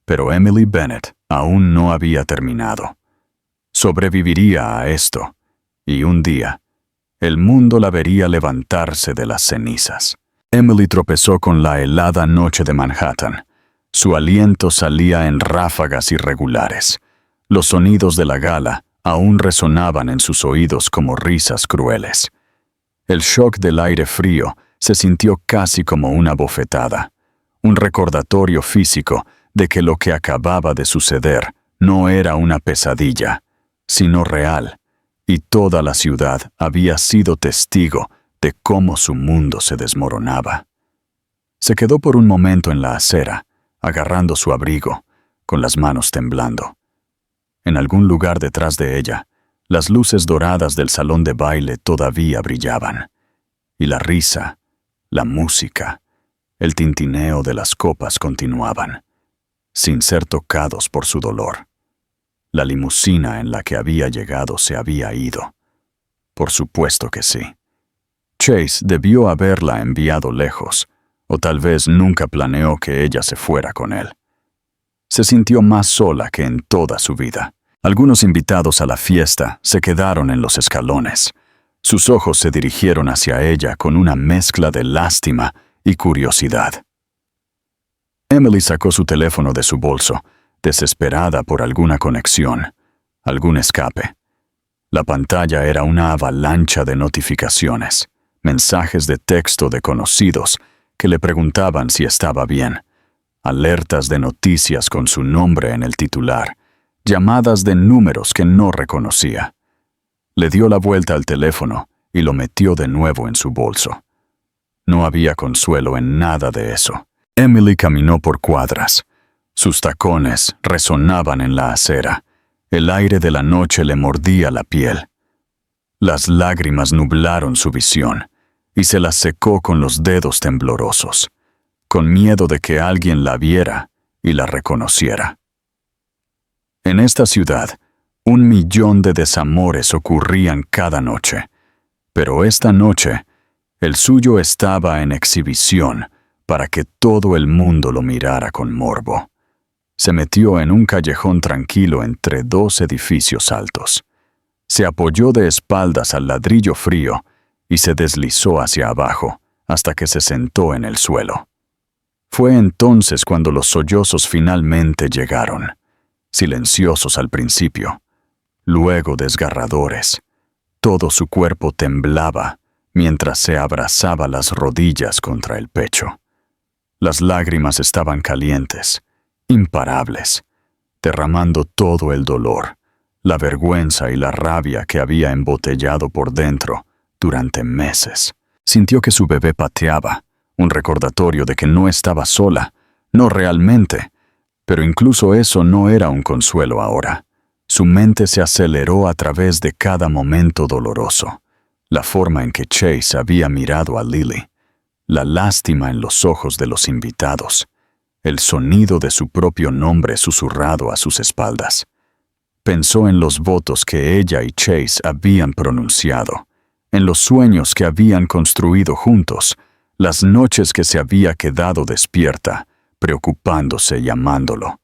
pero Emily Bennett aún no había terminado. Sobreviviría a esto, y un día, el mundo la vería levantarse de las cenizas. Emily tropezó con la helada noche de Manhattan. Su aliento salía en ráfagas irregulares. Los sonidos de la gala aún resonaban en sus oídos como risas crueles. El shock del aire frío se sintió casi como una bofetada, un recordatorio físico de que lo que acababa de suceder no era una pesadilla, sino real, y toda la ciudad había sido testigo de cómo su mundo se desmoronaba. Se quedó por un momento en la acera, agarrando su abrigo, con las manos temblando. En algún lugar detrás de ella, las luces doradas del salón de baile todavía brillaban, y la risa, la música, el tintineo de las copas continuaban, sin ser tocados por su dolor. La limusina en la que había llegado se había ido. Por supuesto que sí. Chase debió haberla enviado lejos, o tal vez nunca planeó que ella se fuera con él. Se sintió más sola que en toda su vida. Algunos invitados a la fiesta se quedaron en los escalones. Sus ojos se dirigieron hacia ella con una mezcla de lástima y curiosidad. Emily sacó su teléfono de su bolso, desesperada por alguna conexión, algún escape. La pantalla era una avalancha de notificaciones, mensajes de texto de conocidos que le preguntaban si estaba bien, alertas de noticias con su nombre en el titular, llamadas de números que no reconocía. Le dio la vuelta al teléfono y lo metió de nuevo en su bolso. No había consuelo en nada de eso. Emily caminó por cuadras. Sus tacones resonaban en la acera. El aire de la noche le mordía la piel. Las lágrimas nublaron su visión y se las secó con los dedos temblorosos, con miedo de que alguien la viera y la reconociera. En esta ciudad, 1.000.000 de desamores ocurrían cada noche, pero esta noche, el suyo estaba en exhibición para que todo el mundo lo mirara con morbo. Se metió en un callejón tranquilo entre 2 edificios altos. Se apoyó de espaldas al ladrillo frío y se deslizó hacia abajo hasta que se sentó en el suelo. Fue entonces cuando los sollozos finalmente llegaron, silenciosos al principio, luego desgarradores. Todo su cuerpo temblaba mientras se abrazaba las rodillas contra el pecho. Las lágrimas estaban calientes, imparables, derramando todo el dolor, la vergüenza y la rabia que había embotellado por dentro durante meses. Sintió que su bebé pateaba, un recordatorio de que no estaba sola, no realmente, pero incluso eso no era un consuelo ahora. Su mente se aceleró a través de cada momento doloroso, la forma en que Chase había mirado a Lily, la lástima en los ojos de los invitados, el sonido de su propio nombre susurrado a sus espaldas. Pensó en los votos que ella y Chase habían pronunciado, en los sueños que habían construido juntos, las noches que se había quedado despierta, preocupándose y amándolo,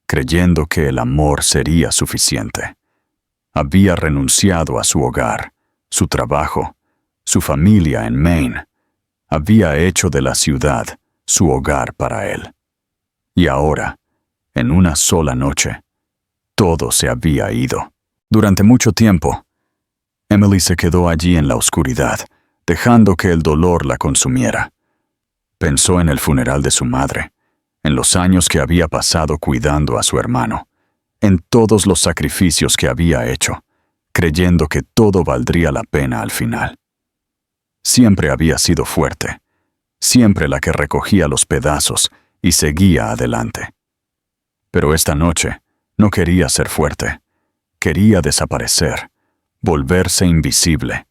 creyendo que el amor sería suficiente. Había renunciado a su hogar, su trabajo, su familia en Maine, había hecho de la ciudad su hogar para él. Y ahora, en una sola noche, todo se había ido. Durante mucho tiempo, Emily se quedó allí en la oscuridad, dejando que el dolor la consumiera. Pensó en el funeral de su madre, en los años que había pasado cuidando a su hermano, en todos los sacrificios que había hecho, creyendo que todo valdría la pena al final. Siempre había sido fuerte, siempre la que recogía los pedazos y seguía adelante. Pero esta noche no quería ser fuerte, quería desaparecer, volverse invisible,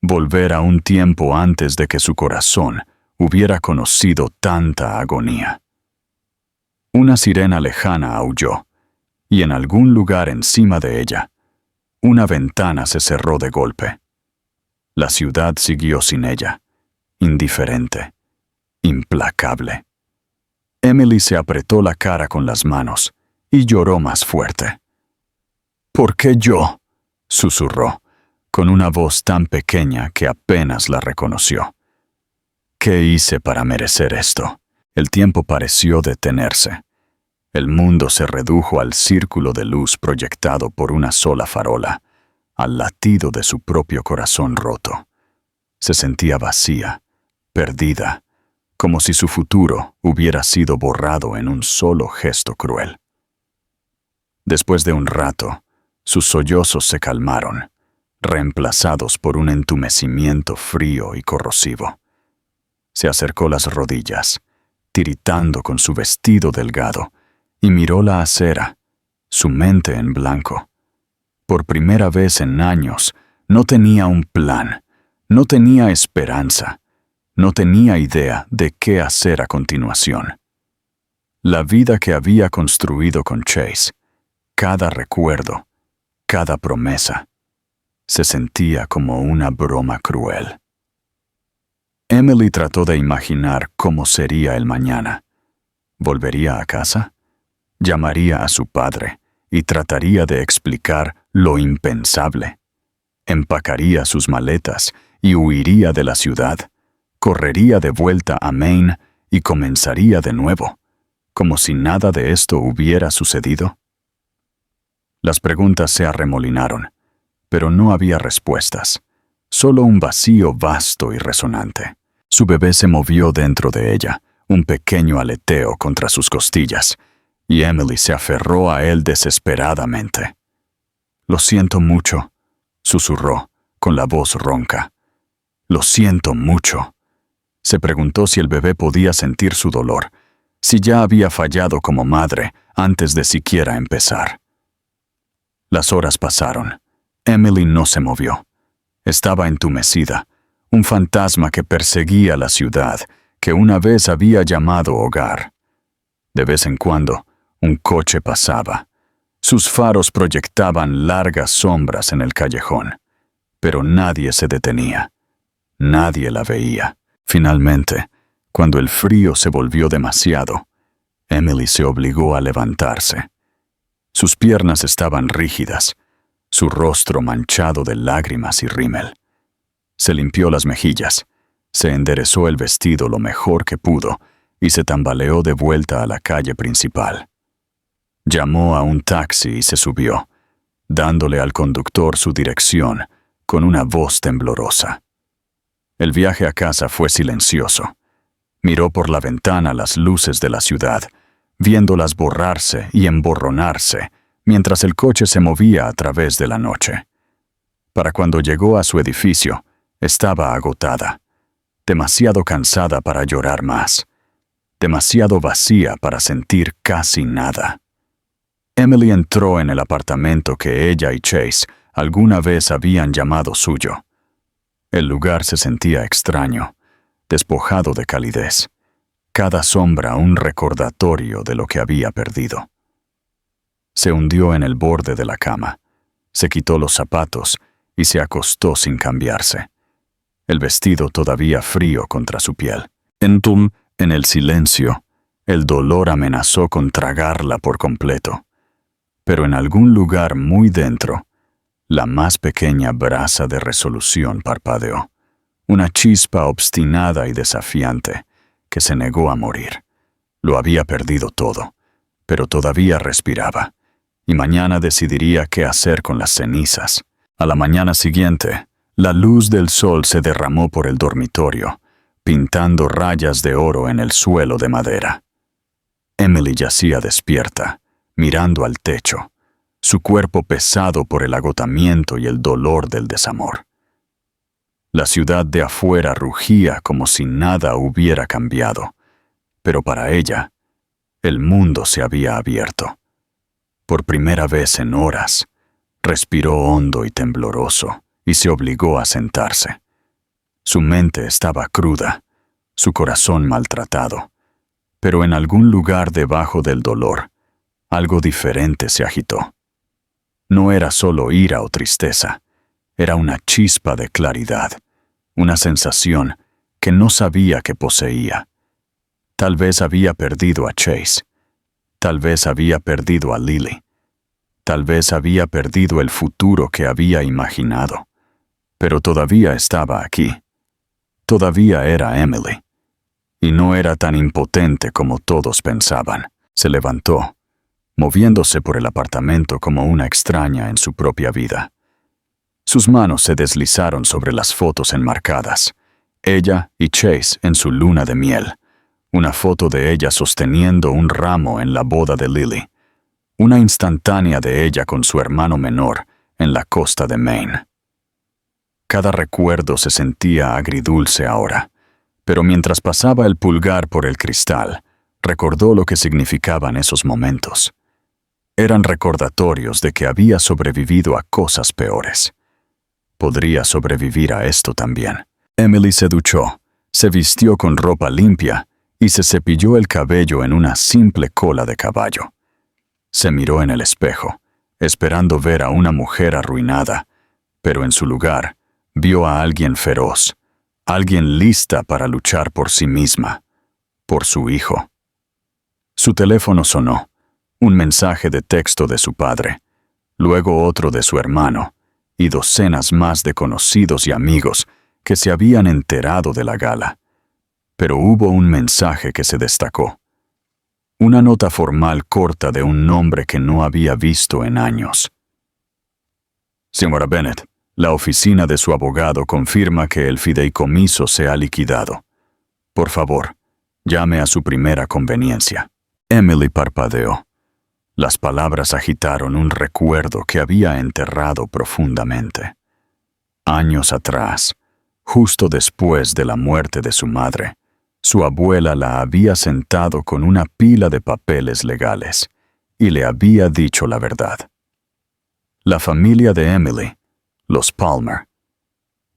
volver a un tiempo antes de que su corazón hubiera conocido tanta agonía. Una sirena lejana aulló, y en algún lugar encima de ella, una ventana se cerró de golpe. La ciudad siguió sin ella, indiferente, implacable. Emily se apretó la cara con las manos y lloró más fuerte. «¿Por qué yo?», susurró, con una voz tan pequeña que apenas la reconoció. «¿Qué hice para merecer esto?». El tiempo pareció detenerse. El mundo se redujo al círculo de luz proyectado por una sola farola, al latido de su propio corazón roto. Se sentía vacía, perdida, como si su futuro hubiera sido borrado en un solo gesto cruel. Después de un rato, sus sollozos se calmaron, reemplazados por un entumecimiento frío y corrosivo. Se acercó las rodillas, tiritando con su vestido delgado, y miró la acera, su mente en blanco. Por primera vez en años, no tenía un plan, no tenía esperanza, no tenía idea de qué hacer a continuación. La vida que había construido con Chase, cada recuerdo, cada promesa, se sentía como una broma cruel. Emily trató de imaginar cómo sería el mañana. ¿Volvería a casa? Llamaría a su padre y trataría de explicar lo impensable. Empacaría sus maletas y huiría de la ciudad. Correría de vuelta a Maine y comenzaría de nuevo, como si nada de esto hubiera sucedido. Las preguntas se arremolinaron, pero no había respuestas, solo un vacío vasto y resonante. Su bebé se movió dentro de ella, un pequeño aleteo contra sus costillas, y Emily se aferró a él desesperadamente. «Lo siento mucho», susurró, con la voz ronca. «Lo siento mucho». Se preguntó si el bebé podía sentir su dolor, si ya había fallado como madre antes de siquiera empezar. Las horas pasaron. Emily no se movió. Estaba entumecida, un fantasma que perseguía la ciudad, que una vez había llamado hogar. De vez en cuando, un coche pasaba. Sus faros proyectaban largas sombras en el callejón, pero nadie se detenía. Nadie la veía. Finalmente, cuando el frío se volvió demasiado, Emily se obligó a levantarse. Sus piernas estaban rígidas, su rostro manchado de lágrimas y rímel. Se limpió las mejillas, se enderezó el vestido lo mejor que pudo y se tambaleó de vuelta a la calle principal. Llamó a un taxi y se subió, dándole al conductor su dirección con una voz temblorosa. El viaje a casa fue silencioso. Miró por la ventana las luces de la ciudad, viéndolas borrarse y emborronarse mientras el coche se movía a través de la noche. Para cuando llegó a su edificio, estaba agotada, demasiado cansada para llorar más, demasiado vacía para sentir casi nada. Emily entró en el apartamento que ella y Chase alguna vez habían llamado suyo. El lugar se sentía extraño, despojado de calidez. Cada sombra un recordatorio de lo que había perdido. Se hundió en el borde de la cama, se quitó los zapatos y se acostó sin cambiarse, el vestido todavía frío contra su piel. En el silencio, el dolor amenazó con tragarla por completo. Pero en algún lugar muy dentro, La más pequeña brasa de resolución parpadeó, una chispa obstinada y desafiante que se negó a morir. Lo había perdido todo, pero todavía respiraba, y mañana decidiría qué hacer con las cenizas. A la mañana siguiente, la luz del sol se derramó por el dormitorio, pintando rayas de oro en el suelo de madera. Emily yacía despierta, mirando al techo, su cuerpo pesado por el agotamiento y el dolor del desamor. La ciudad de afuera rugía como si nada hubiera cambiado, pero para ella, el mundo se había abierto. Por primera vez en horas, respiró hondo y tembloroso y se obligó a sentarse. Su mente estaba cruda, su corazón maltratado, pero en algún lugar debajo del dolor, algo diferente se agitó. No era solo ira o tristeza, era una chispa de claridad, una sensación que no sabía que poseía. Tal vez había perdido a Chase, tal vez había perdido a Lily, tal vez había perdido el futuro que había imaginado, pero todavía estaba aquí. Todavía era Emily, y no era tan impotente como todos pensaban. Se levantó, moviéndose por el apartamento como una extraña en su propia vida. Sus manos se deslizaron sobre las fotos enmarcadas, ella y Chase en su luna de miel, una foto de ella sosteniendo un ramo en la boda de Lily, una instantánea de ella con su hermano menor en la costa de Maine. Cada recuerdo se sentía agridulce ahora, pero mientras pasaba el pulgar por el cristal, recordó lo que significaban esos momentos. Eran recordatorios de que había sobrevivido a cosas peores. Podría sobrevivir a esto también. Emily se duchó, se vistió con ropa limpia y se cepilló el cabello en una simple cola de caballo. Se miró en el espejo, esperando ver a una mujer arruinada, pero en su lugar vio a alguien feroz, alguien lista para luchar por sí misma, por su hijo. Su teléfono sonó, un mensaje de texto de su padre, luego otro de su hermano, y docenas más de conocidos y amigos que se habían enterado de la gala. Pero hubo un mensaje que se destacó. Una nota formal corta de un nombre que no había visto en años. Señora Bennett, la oficina de su abogado confirma que el fideicomiso se ha liquidado. Por favor, llame a su primera conveniencia. Emily parpadeó. Las palabras agitaron un recuerdo que había enterrado profundamente. Años atrás, justo después de la muerte de su madre, su abuela la había sentado con una pila de papeles legales y le había dicho la verdad. La familia de Emily, los Palmer,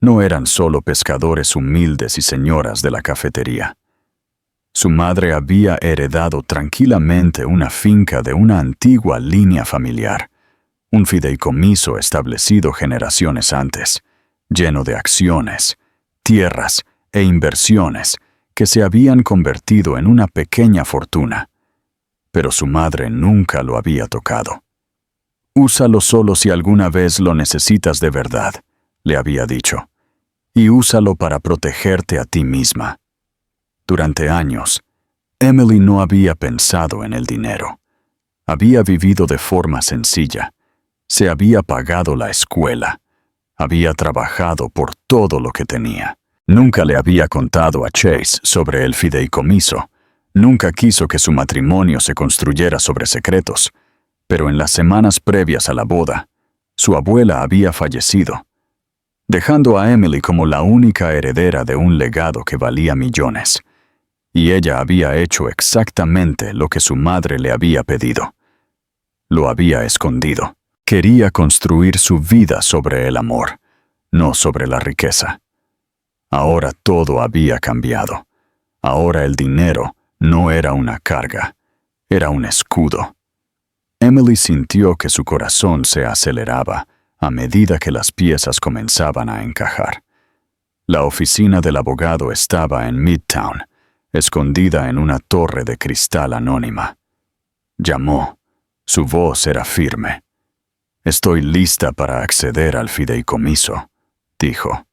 no eran solo pescadores humildes y señoras de la cafetería. Su madre había heredado tranquilamente una finca de una antigua línea familiar, un fideicomiso establecido generaciones antes, lleno de acciones, tierras e inversiones que se habían convertido en una pequeña fortuna. Pero su madre nunca lo había tocado. «Úsalo solo si alguna vez lo necesitas de verdad», le había dicho, «y úsalo para protegerte a ti misma». Durante años, Emily no había pensado en el dinero. Había vivido de forma sencilla. Se había pagado la escuela. Había trabajado por todo lo que tenía. Nunca le había contado a Chase sobre el fideicomiso. Nunca quiso que su matrimonio se construyera sobre secretos. Pero en las semanas previas a la boda, su abuela había fallecido, dejando a Emily como la única heredera de un legado que valía millones. Y ella había hecho exactamente lo que su madre le había pedido. Lo había escondido. Quería construir su vida sobre el amor, no sobre la riqueza. Ahora todo había cambiado. Ahora el dinero no era una carga, era un escudo. Emily sintió que su corazón se aceleraba a medida que las piezas comenzaban a encajar. La oficina del abogado estaba en Midtown, escondida en una torre de cristal anónima. Llamó. Su voz era firme. Estoy lista para acceder al fideicomiso, dijo.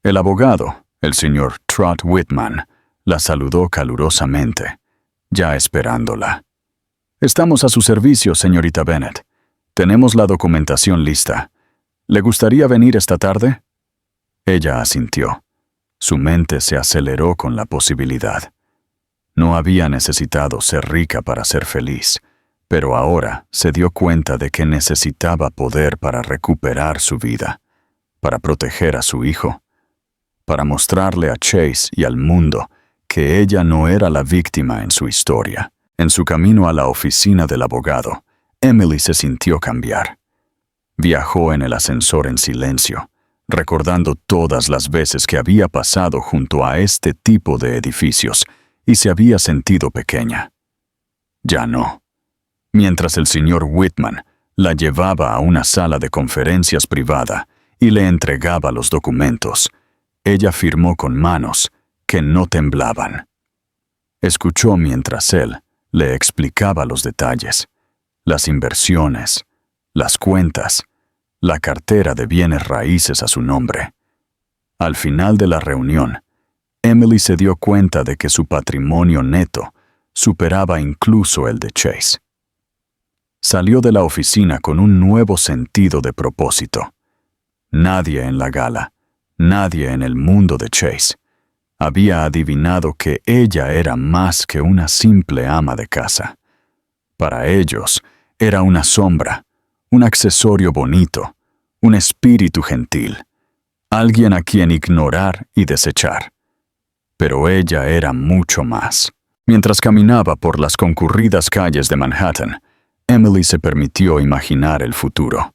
El abogado, el señor Trot Whitman, la saludó calurosamente, ya esperándola. Estamos a su servicio, señorita Bennet. Tenemos la documentación lista. ¿Le gustaría venir esta tarde? Ella asintió. Su mente se aceleró con la posibilidad. No había necesitado ser rica para ser feliz, pero ahora se dio cuenta de que necesitaba poder para recuperar su vida, para proteger a su hijo, para mostrarle a Chase y al mundo que ella no era la víctima en su historia. En su camino a la oficina del abogado, Emily se sintió cambiar. Viajó en el ascensor en silencio, recordando todas las veces que había pasado junto a este tipo de edificios y se había sentido pequeña. Ya no. Mientras el señor Whitman la llevaba a una sala de conferencias privada y le entregaba los documentos, ella firmó con manos que no temblaban. Escuchó mientras él le explicaba los detalles, las inversiones, las cuentas, la cartera de bienes raíces a su nombre. Al final de la reunión, Emily se dio cuenta de que su patrimonio neto superaba incluso el de Chase. Salió de la oficina con un nuevo sentido de propósito. Nadie en la gala, nadie en el mundo de Chase, había adivinado que ella era más que una simple ama de casa. Para ellos, era una sombra, un accesorio bonito, un espíritu gentil, alguien a quien ignorar y desechar. Pero ella era mucho más. Mientras caminaba por las concurridas calles de Manhattan, Emily se permitió imaginar el futuro.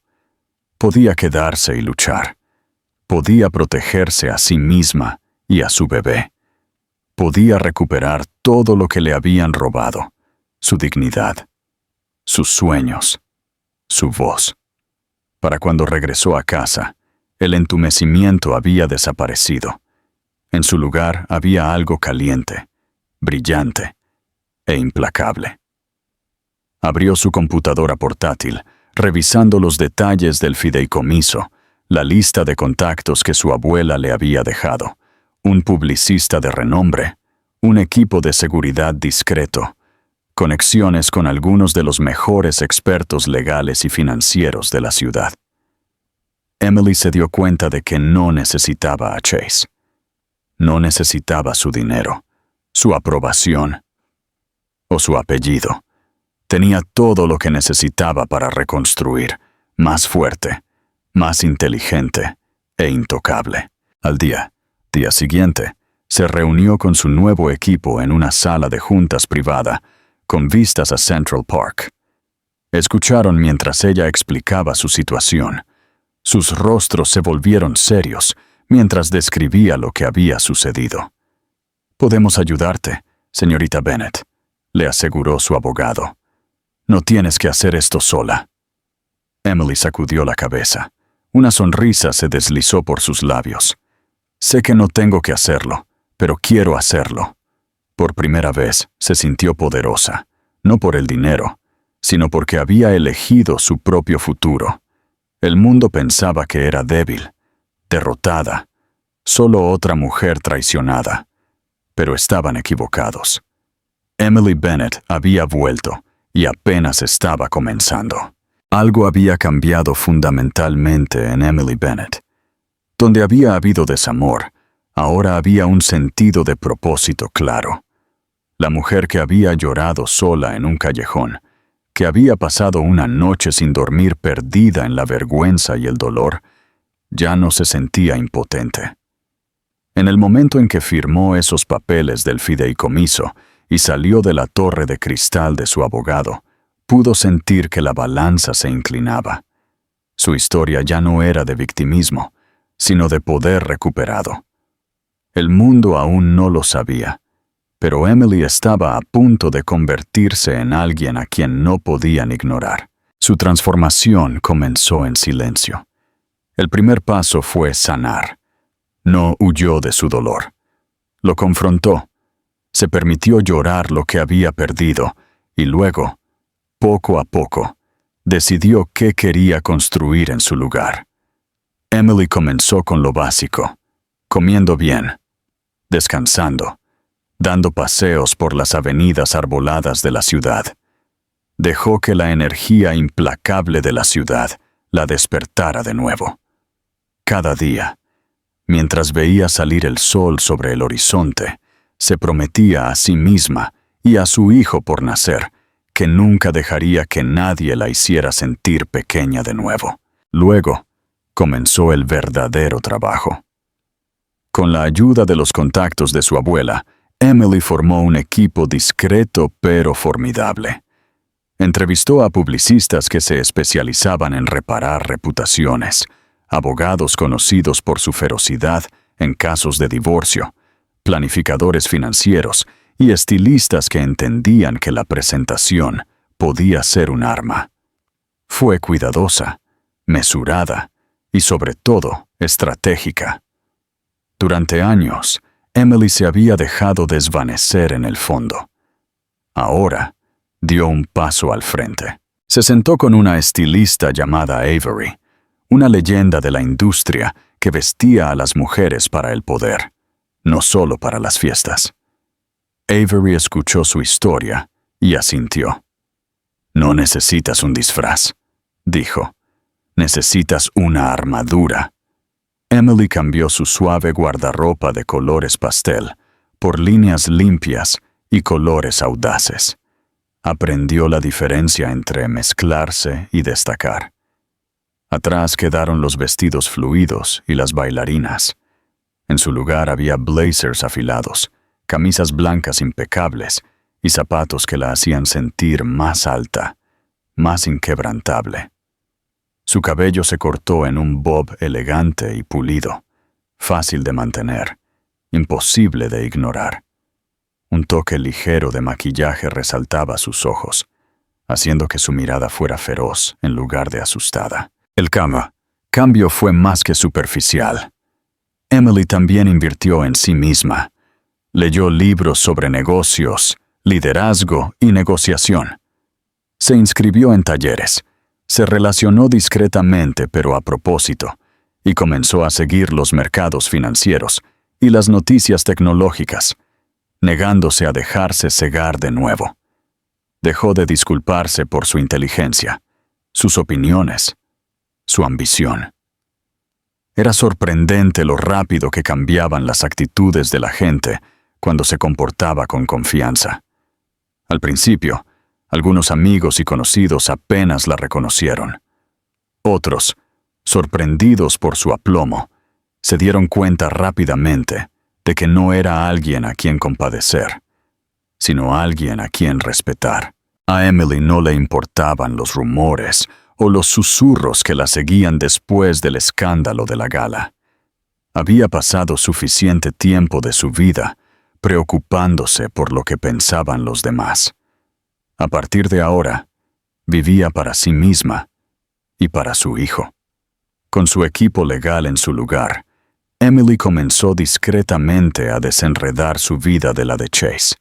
Podía quedarse y luchar. Podía protegerse a sí misma y a su bebé. Podía recuperar todo lo que le habían robado, su dignidad, sus sueños, su voz. Para cuando regresó a casa, el entumecimiento había desaparecido. En su lugar había algo caliente, brillante e implacable. Abrió su computadora portátil, revisando los detalles del fideicomiso, la lista de contactos que su abuela le había dejado, un publicista de renombre, un equipo de seguridad discreto, conexiones con algunos de los mejores expertos legales y financieros de la ciudad. Emily se dio cuenta de que no necesitaba a Chase. No necesitaba su dinero, su aprobación o su apellido. Tenía todo lo que necesitaba para reconstruir, más fuerte, más inteligente e intocable. Al día siguiente, se reunió con su nuevo equipo en una sala de juntas privada, con vistas a Central Park. Escucharon mientras ella explicaba su situación. Sus rostros se volvieron serios mientras describía lo que había sucedido. «Podemos ayudarte, señorita Bennet», le aseguró su abogado. «No tienes que hacer esto sola». Emily sacudió la cabeza. Una sonrisa se deslizó por sus labios. «Sé que no tengo que hacerlo, pero quiero hacerlo». Por primera vez se sintió poderosa, no por el dinero, sino porque había elegido su propio futuro. El mundo pensaba que era débil, derrotada, solo otra mujer traicionada, pero estaban equivocados. Emily Bennet había vuelto y apenas estaba comenzando. Algo había cambiado fundamentalmente en Emily Bennet. Donde había habido desamor, ahora había un sentido de propósito claro. La mujer que había llorado sola en un callejón, que había pasado una noche sin dormir perdida en la vergüenza y el dolor, ya no se sentía impotente. En el momento en que firmó esos papeles del fideicomiso y salió de la torre de cristal de su abogado, pudo sentir que la balanza se inclinaba. Su historia ya no era de victimismo, sino de poder recuperado. El mundo aún no lo sabía, pero Emily estaba a punto de convertirse en alguien a quien no podían ignorar. Su transformación comenzó en silencio. El primer paso fue sanar. No huyó de su dolor. Lo confrontó. Se permitió llorar lo que había perdido y luego, poco a poco, decidió qué quería construir en su lugar. Emily comenzó con lo básico, comiendo bien, descansando, dando paseos por las avenidas arboladas de la ciudad. Dejó que la energía implacable de la ciudad la despertara de nuevo. Cada día, mientras veía salir el sol sobre el horizonte, se prometía a sí misma y a su hijo por nacer que nunca dejaría que nadie la hiciera sentir pequeña de nuevo. Luego, comenzó el verdadero trabajo. Con la ayuda de los contactos de su abuela, Emily formó un equipo discreto pero formidable. Entrevistó a publicistas que se especializaban en reparar reputaciones, abogados conocidos por su ferocidad en casos de divorcio, planificadores financieros y estilistas que entendían que la presentación podía ser un arma. Fue cuidadosa, mesurada y sobre todo estratégica. Durante años, Emily se había dejado desvanecer en el fondo. Ahora, dio un paso al frente. Se sentó con una estilista llamada Avery, una leyenda de la industria que vestía a las mujeres para el poder, no solo para las fiestas. Avery escuchó su historia y asintió. «No necesitas un disfraz», dijo. «Necesitas una armadura». Emily cambió su suave guardarropa de colores pastel por líneas limpias y colores audaces. Aprendió la diferencia entre mezclarse y destacar. Atrás quedaron los vestidos fluidos y las bailarinas. En su lugar había blazers afilados, camisas blancas impecables y zapatos que la hacían sentir más alta, más inquebrantable. Su cabello se cortó en un bob elegante y pulido, fácil de mantener, imposible de ignorar. Un toque ligero de maquillaje resaltaba sus ojos, haciendo que su mirada fuera feroz en lugar de asustada. El cambio fue más que superficial. Emily también invirtió en sí misma. Leyó libros sobre negocios, liderazgo y negociación. Se inscribió en talleres, se relacionó discretamente pero a propósito, y comenzó a seguir los mercados financieros y las noticias tecnológicas, negándose a dejarse cegar de nuevo. Dejó de disculparse por su inteligencia, sus opiniones, su ambición. Era sorprendente lo rápido que cambiaban las actitudes de la gente cuando se comportaba con confianza. Al principio, algunos amigos y conocidos apenas la reconocieron. Otros, sorprendidos por su aplomo, se dieron cuenta rápidamente de que no era alguien a quien compadecer, sino alguien a quien respetar. A Emily no le importaban los rumores o los susurros que la seguían después del escándalo de la gala. Había pasado suficiente tiempo de su vida preocupándose por lo que pensaban los demás. A partir de ahora, vivía para sí misma y para su hijo. Con su equipo legal en su lugar, Emily comenzó discretamente a desenredar su vida de la de Chase.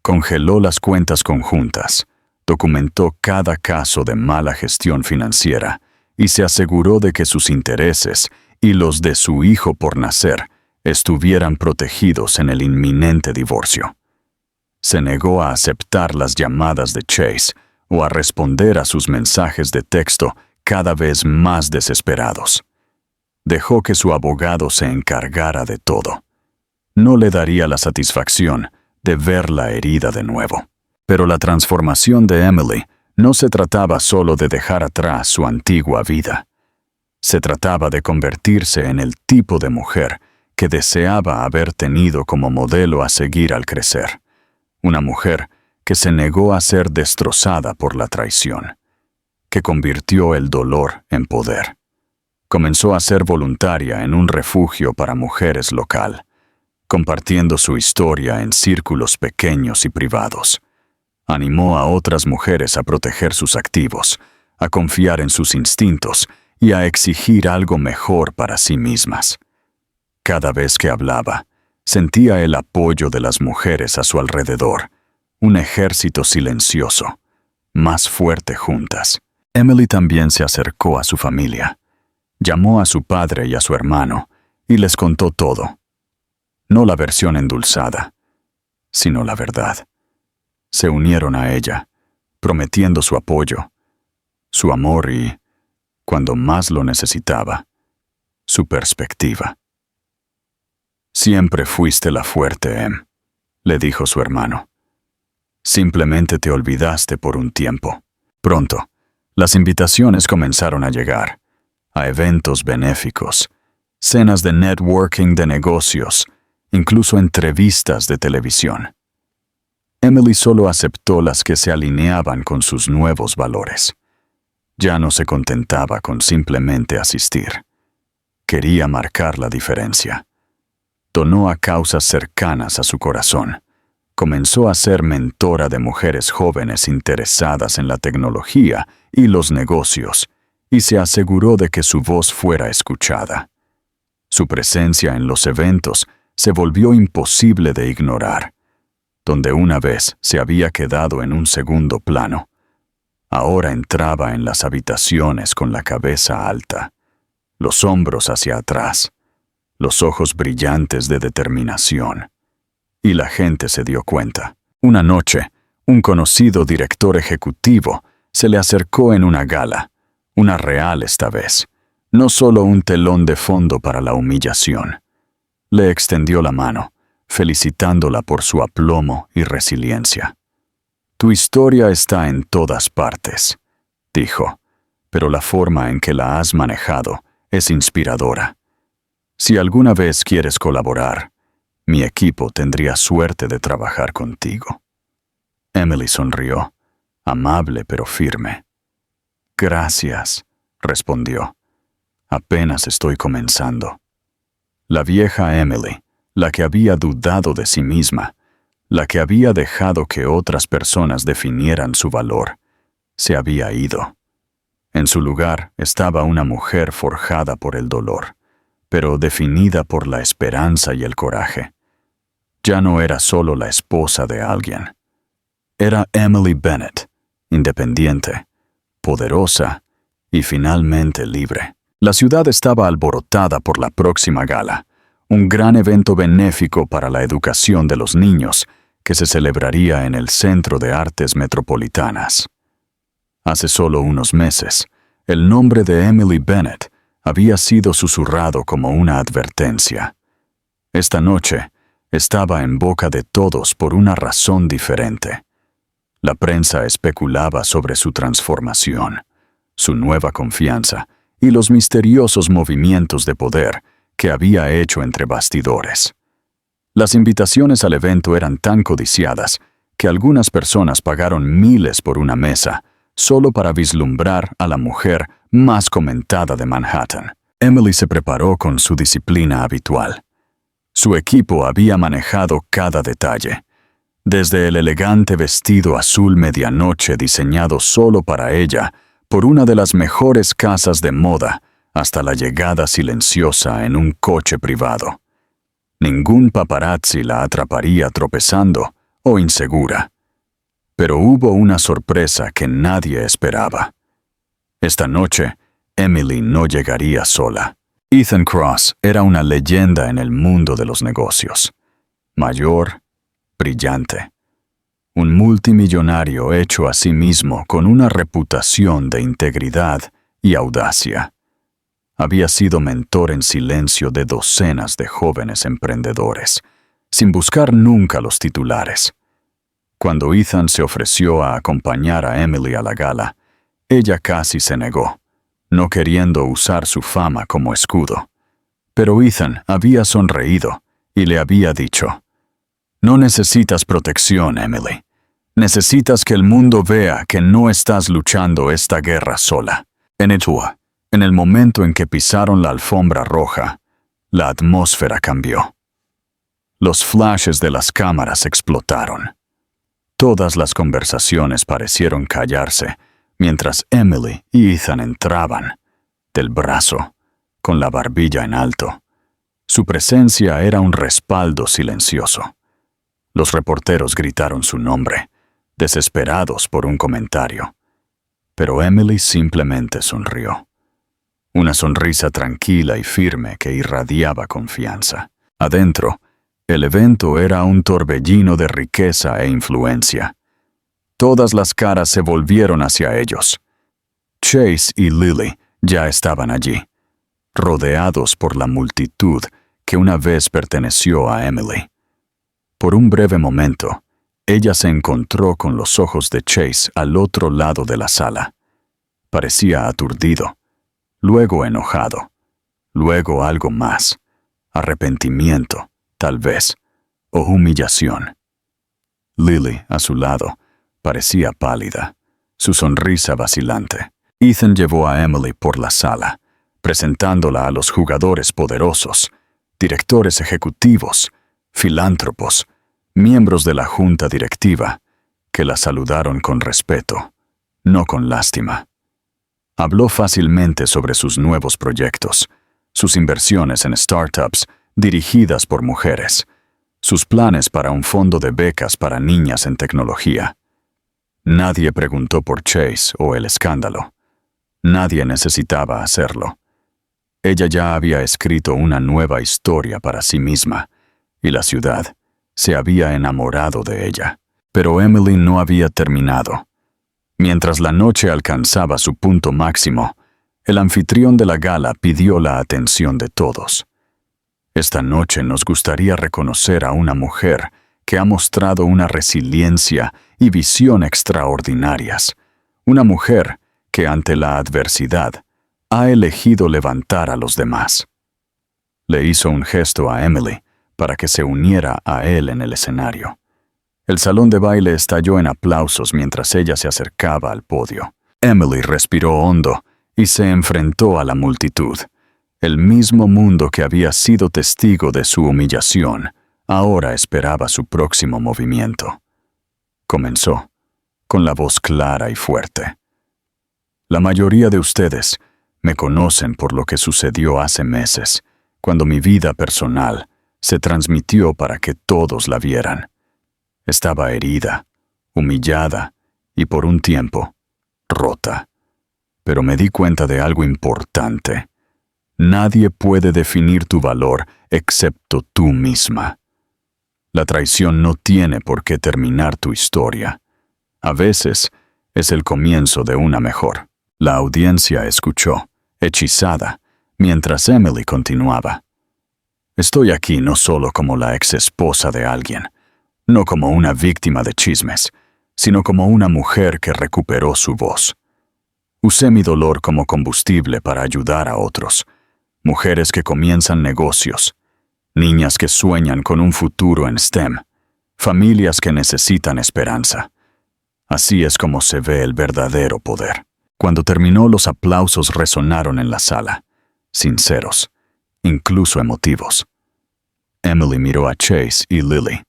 Congeló las cuentas conjuntas, documentó cada caso de mala gestión financiera y se aseguró de que sus intereses y los de su hijo por nacer estuvieran protegidos en el inminente divorcio. Se negó a aceptar las llamadas de Chase o a responder a sus mensajes de texto cada vez más desesperados. Dejó que su abogado se encargara de todo. No le daría la satisfacción de verla herida de nuevo. Pero la transformación de Emily no se trataba solo de dejar atrás su antigua vida. Se trataba de convertirse en el tipo de mujer que deseaba haber tenido como modelo a seguir al crecer. Una mujer que se negó a ser destrozada por la traición, que convirtió el dolor en poder. Comenzó a ser voluntaria en un refugio para mujeres local, compartiendo su historia en círculos pequeños y privados. Animó a otras mujeres a proteger sus activos, a confiar en sus instintos y a exigir algo mejor para sí mismas. Cada vez que hablaba, sentía el apoyo de las mujeres a su alrededor, un ejército silencioso, más fuerte juntas. Emily también se acercó a su familia. Llamó a su padre y a su hermano y les contó todo. No la versión endulzada, sino la verdad. Se unieron a ella, prometiendo su apoyo, su amor y, cuando más lo necesitaba, su perspectiva. «Siempre fuiste la fuerte, Em», le dijo su hermano. «Simplemente te olvidaste por un tiempo». Pronto, las invitaciones comenzaron a llegar, a eventos benéficos, cenas de networking de negocios, incluso entrevistas de televisión. Emily solo aceptó las que se alineaban con sus nuevos valores. Ya no se contentaba con simplemente asistir. Quería marcar la diferencia. Donó a causas cercanas a su corazón. Comenzó a ser mentora de mujeres jóvenes interesadas en la tecnología y los negocios, y se aseguró de que su voz fuera escuchada. Su presencia en los eventos se volvió imposible de ignorar. Donde una vez se había quedado en un segundo plano, ahora entraba en las habitaciones con la cabeza alta, los hombros hacia atrás, los ojos brillantes de determinación. Y la gente se dio cuenta. Una noche, un conocido director ejecutivo se le acercó en una gala, una real esta vez, no solo un telón de fondo para la humillación. Le extendió la mano, felicitándola por su aplomo y resiliencia. «Tu historia está en todas partes», dijo, «pero la forma en que la has manejado es inspiradora. Si alguna vez quieres colaborar, mi equipo tendría suerte de trabajar contigo». Emily sonrió, amable pero firme. «Gracias», respondió. «Apenas estoy comenzando». La vieja Emily, la que había dudado de sí misma, la que había dejado que otras personas definieran su valor, se había ido. En su lugar estaba una mujer forjada por el dolor, pero definida por la esperanza y el coraje. Ya no era solo la esposa de alguien. Era Emily Bennett, independiente, poderosa y finalmente libre. La ciudad estaba alborotada por la próxima gala, un gran evento benéfico para la educación de los niños que se celebraría en el Centro de Artes Metropolitanas. Hace solo unos meses, el nombre de Emily Bennett había sido susurrado como una advertencia. Esta noche estaba en boca de todos por una razón diferente. La prensa especulaba sobre su transformación, su nueva confianza y los misteriosos movimientos de poder que había hecho entre bastidores. Las invitaciones al evento eran tan codiciadas que algunas personas pagaron miles por una mesa solo para vislumbrar a la mujer más comentada de Manhattan. Emily se preparó con su disciplina habitual. Su equipo había manejado cada detalle, desde el elegante vestido azul medianoche diseñado solo para ella por una de las mejores casas de moda hasta la llegada silenciosa en un coche privado. Ningún paparazzi la atraparía tropezando o insegura. Pero hubo una sorpresa que nadie esperaba. Esta noche, Emily no llegaría sola. Ethan Cross era una leyenda en el mundo de los negocios. Mayor, brillante. Un multimillonario hecho a sí mismo con una reputación de integridad y audacia. Había sido mentor en silencio de docenas de jóvenes emprendedores, sin buscar nunca los titulares. Cuando Ethan se ofreció a acompañar a Emily a la gala, ella casi se negó, no queriendo usar su fama como escudo. Pero Ethan había sonreído y le había dicho: «No necesitas protección, Emily. Necesitas que el mundo vea que no estás luchando esta guerra sola». En el momento en que pisaron la alfombra roja, la atmósfera cambió. Los flashes de las cámaras explotaron. Todas las conversaciones parecieron callarse mientras Emily y Ethan entraban, del brazo, con la barbilla en alto. Su presencia era un respaldo silencioso. Los reporteros gritaron su nombre, desesperados por un comentario. Pero Emily simplemente sonrió. Una sonrisa tranquila y firme que irradiaba confianza. Adentro, el evento era un torbellino de riqueza e influencia. Todas las caras se volvieron hacia ellos. Chase y Lily ya estaban allí, rodeados por la multitud que una vez perteneció a Emily. Por un breve momento, ella se encontró con los ojos de Chase al otro lado de la sala. Parecía aturdido, luego enojado, luego algo más, arrepentimiento, tal vez, o humillación. Lily, a su lado, parecía pálida, su sonrisa vacilante. Ethan llevó a Emily por la sala, presentándola a los jugadores poderosos, directores ejecutivos, filántropos, miembros de la junta directiva, que la saludaron con respeto, no con lástima. Habló fácilmente sobre sus nuevos proyectos, sus inversiones en startups dirigidas por mujeres, sus planes para un fondo de becas para niñas en tecnología. Nadie preguntó por Chase o el escándalo. Nadie necesitaba hacerlo. Ella ya había escrito una nueva historia para sí misma, y la ciudad se había enamorado de ella. Pero Emily no había terminado. Mientras la noche alcanzaba su punto máximo, el anfitrión de la gala pidió la atención de todos. Esta noche nos gustaría reconocer a una mujer que ha mostrado una resiliencia y visión extraordinarias. Una mujer que ante la adversidad ha elegido levantar a los demás. Le hizo un gesto a Emily para que se uniera a él en el escenario. El salón de baile estalló en aplausos mientras ella se acercaba al podio. Emily respiró hondo y se enfrentó a la multitud. El mismo mundo que había sido testigo de su humillación, ahora esperaba su próximo movimiento. Comenzó, con la voz clara y fuerte. La mayoría de ustedes me conocen por lo que sucedió hace meses, cuando mi vida personal se transmitió para que todos la vieran. Estaba herida, humillada y por un tiempo, rota. Pero me di cuenta de algo importante. Nadie puede definir tu valor excepto tú misma. La traición no tiene por qué terminar tu historia. A veces es el comienzo de una mejor. La audiencia escuchó, hechizada, mientras Emily continuaba. Estoy aquí no solo como la exesposa de alguien, no como una víctima de chismes, sino como una mujer que recuperó su voz. Usé mi dolor como combustible para ayudar a otros. Mujeres que comienzan negocios, niñas que sueñan con un futuro en STEM, familias que necesitan esperanza. Así es como se ve el verdadero poder. Cuando terminó, los aplausos resonaron en la sala, sinceros, incluso emotivos. Emily miró a Chase y Lily.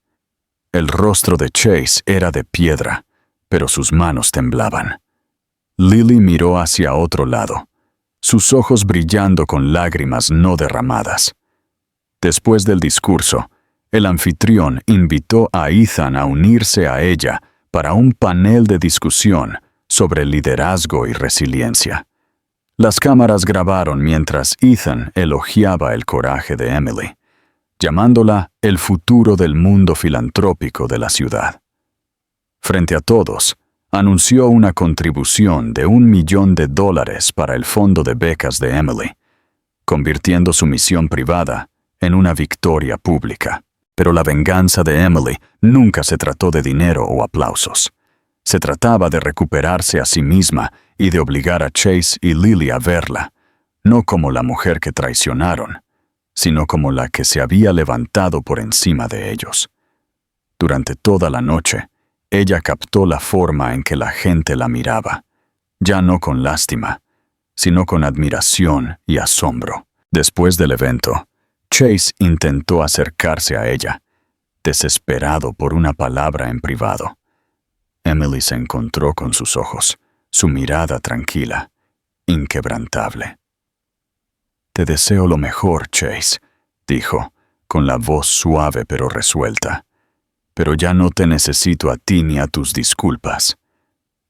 El rostro de Chase era de piedra, pero sus manos temblaban. Lily miró hacia otro lado, sus ojos brillando con lágrimas no derramadas. Después del discurso, el anfitrión invitó a Ethan a unirse a ella para un panel de discusión sobre liderazgo y resiliencia. Las cámaras grabaron mientras Ethan elogiaba el coraje de Emily, llamándola el futuro del mundo filantrópico de la ciudad. Frente a todos, anunció una contribución de $1 millón para el fondo de becas de Emily, convirtiendo su misión privada en una victoria pública. Pero la venganza de Emily nunca se trató de dinero o aplausos. Se trataba de recuperarse a sí misma y de obligar a Chase y Lily a verla, no como la mujer que traicionaron, sino como la que se había levantado por encima de ellos. Durante toda la noche, ella captó la forma en que la gente la miraba, ya no con lástima, sino con admiración y asombro. Después del evento, Chase intentó acercarse a ella, desesperado por una palabra en privado. Emily se encontró con sus ojos, su mirada tranquila, inquebrantable. «Te deseo lo mejor, Chase», dijo, con la voz suave pero resuelta. «Pero ya no te necesito a ti ni a tus disculpas».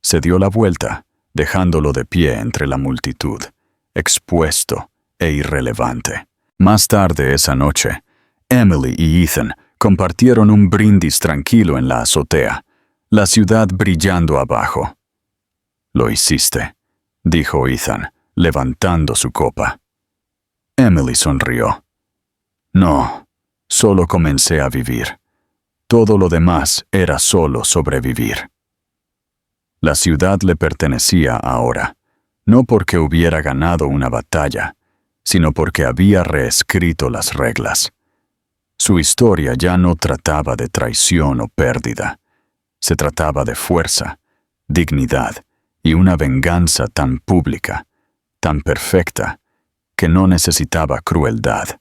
Se dio la vuelta, dejándolo de pie entre la multitud, expuesto e irrelevante. Más tarde esa noche, Emily y Ethan compartieron un brindis tranquilo en la azotea, la ciudad brillando abajo. «Lo hiciste», dijo Ethan, levantando su copa. Emily sonrió. «No, solo comencé a vivir. Todo lo demás era solo sobrevivir». La ciudad le pertenecía ahora, no porque hubiera ganado una batalla, sino porque había reescrito las reglas. Su historia ya no trataba de traición o pérdida. Se trataba de fuerza, dignidad y una venganza tan pública, tan perfecta, que no necesitaba crueldad.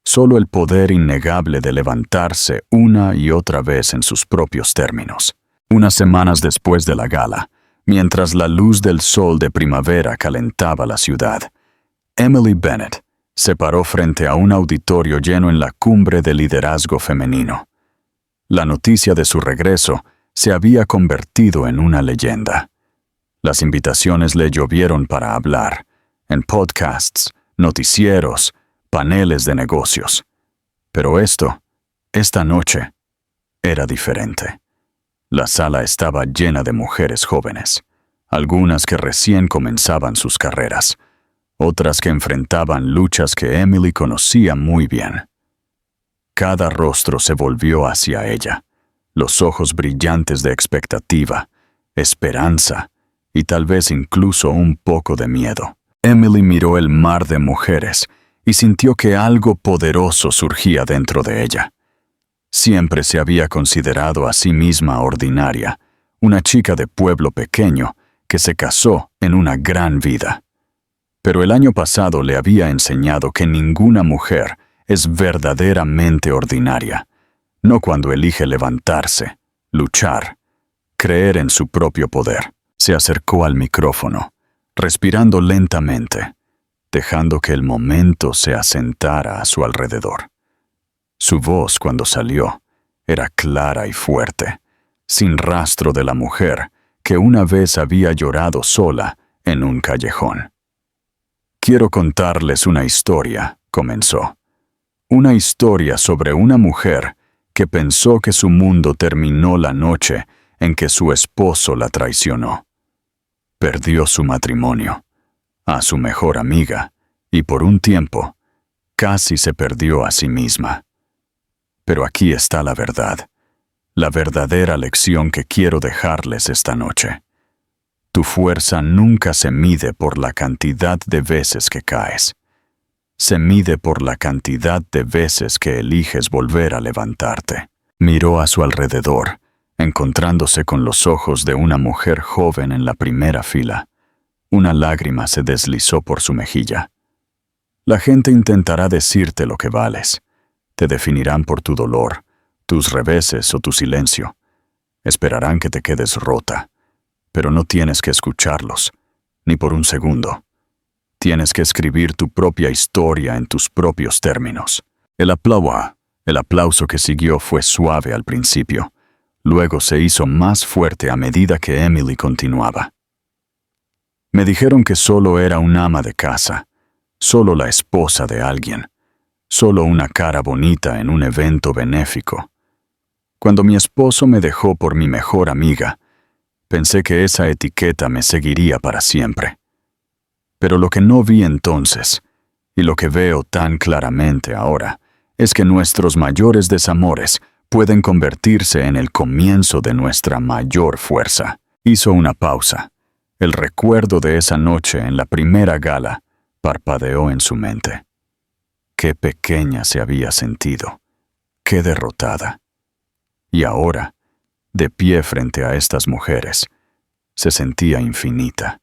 Solo el poder innegable de levantarse una y otra vez en sus propios términos. Unas semanas después de la gala, mientras la luz del sol de primavera calentaba la ciudad, Emily Bennett se paró frente a un auditorio lleno en la cumbre del liderazgo femenino. La noticia de su regreso se había convertido en una leyenda. Las invitaciones le llovieron para hablar, en podcasts, noticieros, paneles de negocios. Pero esta noche, era diferente. La sala estaba llena de mujeres jóvenes, algunas que recién comenzaban sus carreras, otras que enfrentaban luchas que Emily conocía muy bien. Cada rostro se volvió hacia ella, los ojos brillantes de expectativa, esperanza y tal vez incluso un poco de miedo. Emily miró el mar de mujeres y sintió que algo poderoso surgía dentro de ella. Siempre se había considerado a sí misma ordinaria, una chica de pueblo pequeño que se casó en una gran vida. Pero el año pasado le había enseñado que ninguna mujer es verdaderamente ordinaria, no cuando elige levantarse, luchar, creer en su propio poder. Se acercó al micrófono, respirando lentamente, dejando que el momento se asentara a su alrededor. Su voz, cuando salió, era clara y fuerte, sin rastro de la mujer que una vez había llorado sola en un callejón. «Quiero contarles una historia», comenzó. «Una historia sobre una mujer que pensó que su mundo terminó la noche en que su esposo la traicionó. Perdió su matrimonio, a su mejor amiga, y por un tiempo, casi se perdió a sí misma. Pero aquí está la verdad, la verdadera lección que quiero dejarles esta noche. Tu fuerza nunca se mide por la cantidad de veces que caes. Se mide por la cantidad de veces que eliges volver a levantarte». Miró a su alrededor, encontrándose con los ojos de una mujer joven en la primera fila. Una lágrima se deslizó por su mejilla. «La gente intentará decirte lo que vales. Te definirán por tu dolor, tus reveses o tu silencio. Esperarán que te quedes rota, pero no tienes que escucharlos, ni por un segundo. Tienes que escribir tu propia historia en tus propios términos». El aplauso que siguió fue suave al principio, luego se hizo más fuerte a medida que Emily continuaba. «Me dijeron que solo era un ama de casa, solo la esposa de alguien, solo una cara bonita en un evento benéfico. Cuando mi esposo me dejó por mi mejor amiga, pensé que esa etiqueta me seguiría para siempre. Pero lo que no vi entonces, y lo que veo tan claramente ahora, es que nuestros mayores desamores pueden convertirse en el comienzo de nuestra mayor fuerza». Hizo una pausa. El recuerdo de esa noche en la primera gala parpadeó en su mente. Qué pequeña se había sentido, qué derrotada. Y ahora, de pie frente a estas mujeres, se sentía infinita.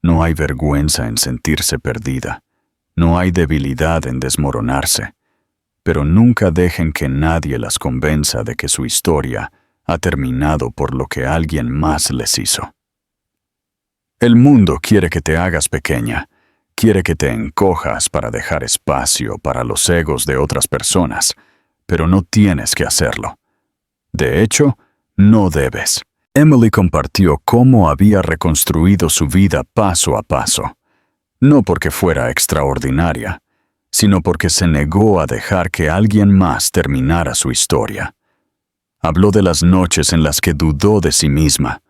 No hay vergüenza en sentirse perdida, no hay debilidad en desmoronarse, pero nunca dejen que nadie las convenza de que su historia ha terminado por lo que alguien más les hizo. El mundo quiere que te hagas pequeña, quiere que te encojas para dejar espacio para los egos de otras personas, pero no tienes que hacerlo. De hecho, no debes. Emily compartió cómo había reconstruido su vida paso a paso, no porque fuera extraordinaria, sino porque se negó a dejar que alguien más terminara su historia. Habló de las noches en las que dudó de sí misma,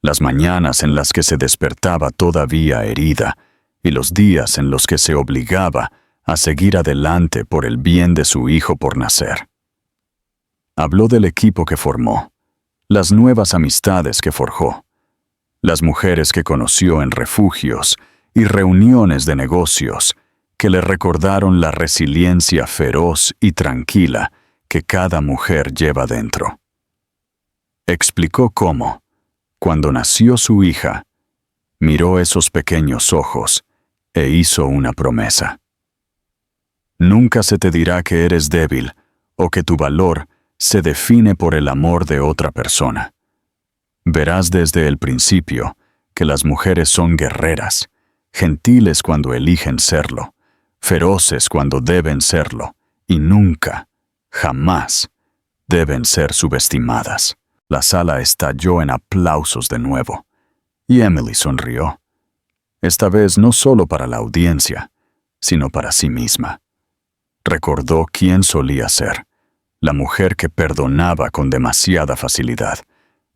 las mañanas en las que se despertaba todavía herida y los días en los que se obligaba a seguir adelante por el bien de su hijo por nacer. Habló del equipo que formó, las nuevas amistades que forjó, las mujeres que conoció en refugios y reuniones de negocios que le recordaron la resiliencia feroz y tranquila que cada mujer lleva dentro. Explicó cómo, cuando nació su hija, miró esos pequeños ojos e hizo una promesa. Nunca se te dirá que eres débil o que tu valor se define por el amor de otra persona. Verás desde el principio que las mujeres son guerreras, gentiles cuando eligen serlo, feroces cuando deben serlo, y nunca, jamás, deben ser subestimadas. La sala estalló en aplausos de nuevo, y Emily sonrió. Esta vez no solo para la audiencia, sino para sí misma. Recordó quién solía ser, la mujer que perdonaba con demasiada facilidad,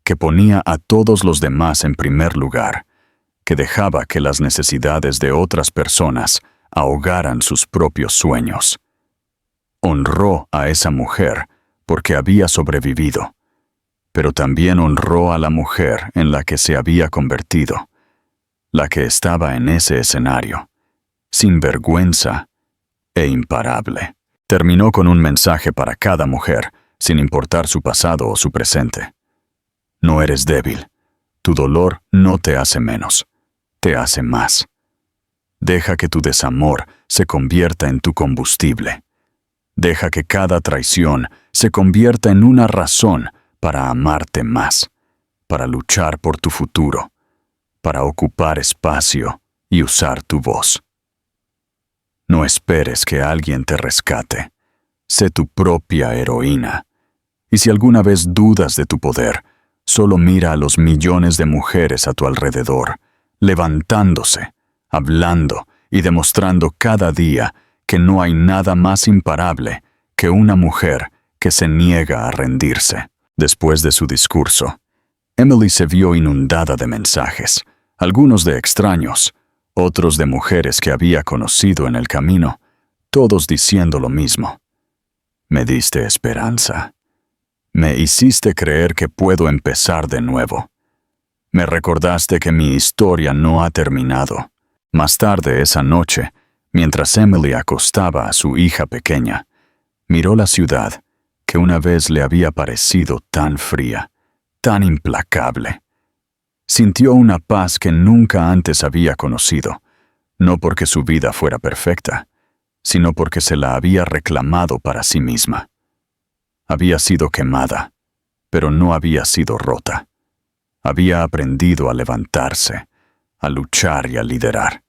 que ponía a todos los demás en primer lugar, que dejaba que las necesidades de otras personas ahogaran sus propios sueños. Honró a esa mujer porque había sobrevivido, pero también honró a la mujer en la que se había convertido, la que estaba en ese escenario, sin vergüenza e imparable. Terminó con un mensaje para cada mujer, sin importar su pasado o su presente. No eres débil. Tu dolor no te hace menos, te hace más. Deja que tu desamor se convierta en tu combustible. Deja que cada traición se convierta en una razón para amarte más, para luchar por tu futuro, para ocupar espacio y usar tu voz. No esperes que alguien te rescate. Sé tu propia heroína. Y si alguna vez dudas de tu poder, solo mira a los millones de mujeres a tu alrededor, levantándose, hablando y demostrando cada día que no hay nada más imparable que una mujer que se niega a rendirse. Después de su discurso, Emily se vio inundada de mensajes, algunos de extraños, otros de mujeres que había conocido en el camino, todos diciendo lo mismo. Me diste esperanza. Me hiciste creer que puedo empezar de nuevo. Me recordaste que mi historia no ha terminado. Más tarde esa noche, mientras Emily acostaba a su hija pequeña, miró la ciudad que una vez le había parecido tan fría, tan implacable. Sintió una paz que nunca antes había conocido, no porque su vida fuera perfecta, sino porque se la había reclamado para sí misma. Había sido quemada, pero no había sido rota. Había aprendido a levantarse, a luchar y a liderar.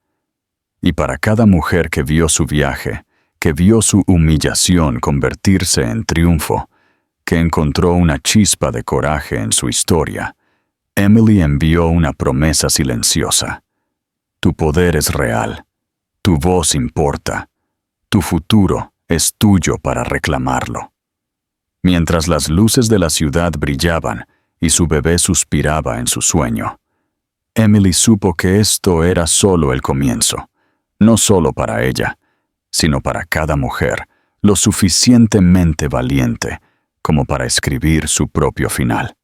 Y para cada mujer que vio su viaje, que vio su humillación convertirse en triunfo, que encontró una chispa de coraje en su historia, Emily envió una promesa silenciosa. Tu poder es real, tu voz importa, tu futuro es tuyo para reclamarlo. Mientras las luces de la ciudad brillaban y su bebé suspiraba en su sueño, Emily supo que esto era solo el comienzo, no solo para ella, sino para cada mujer lo suficientemente valiente como para escribir su propio final.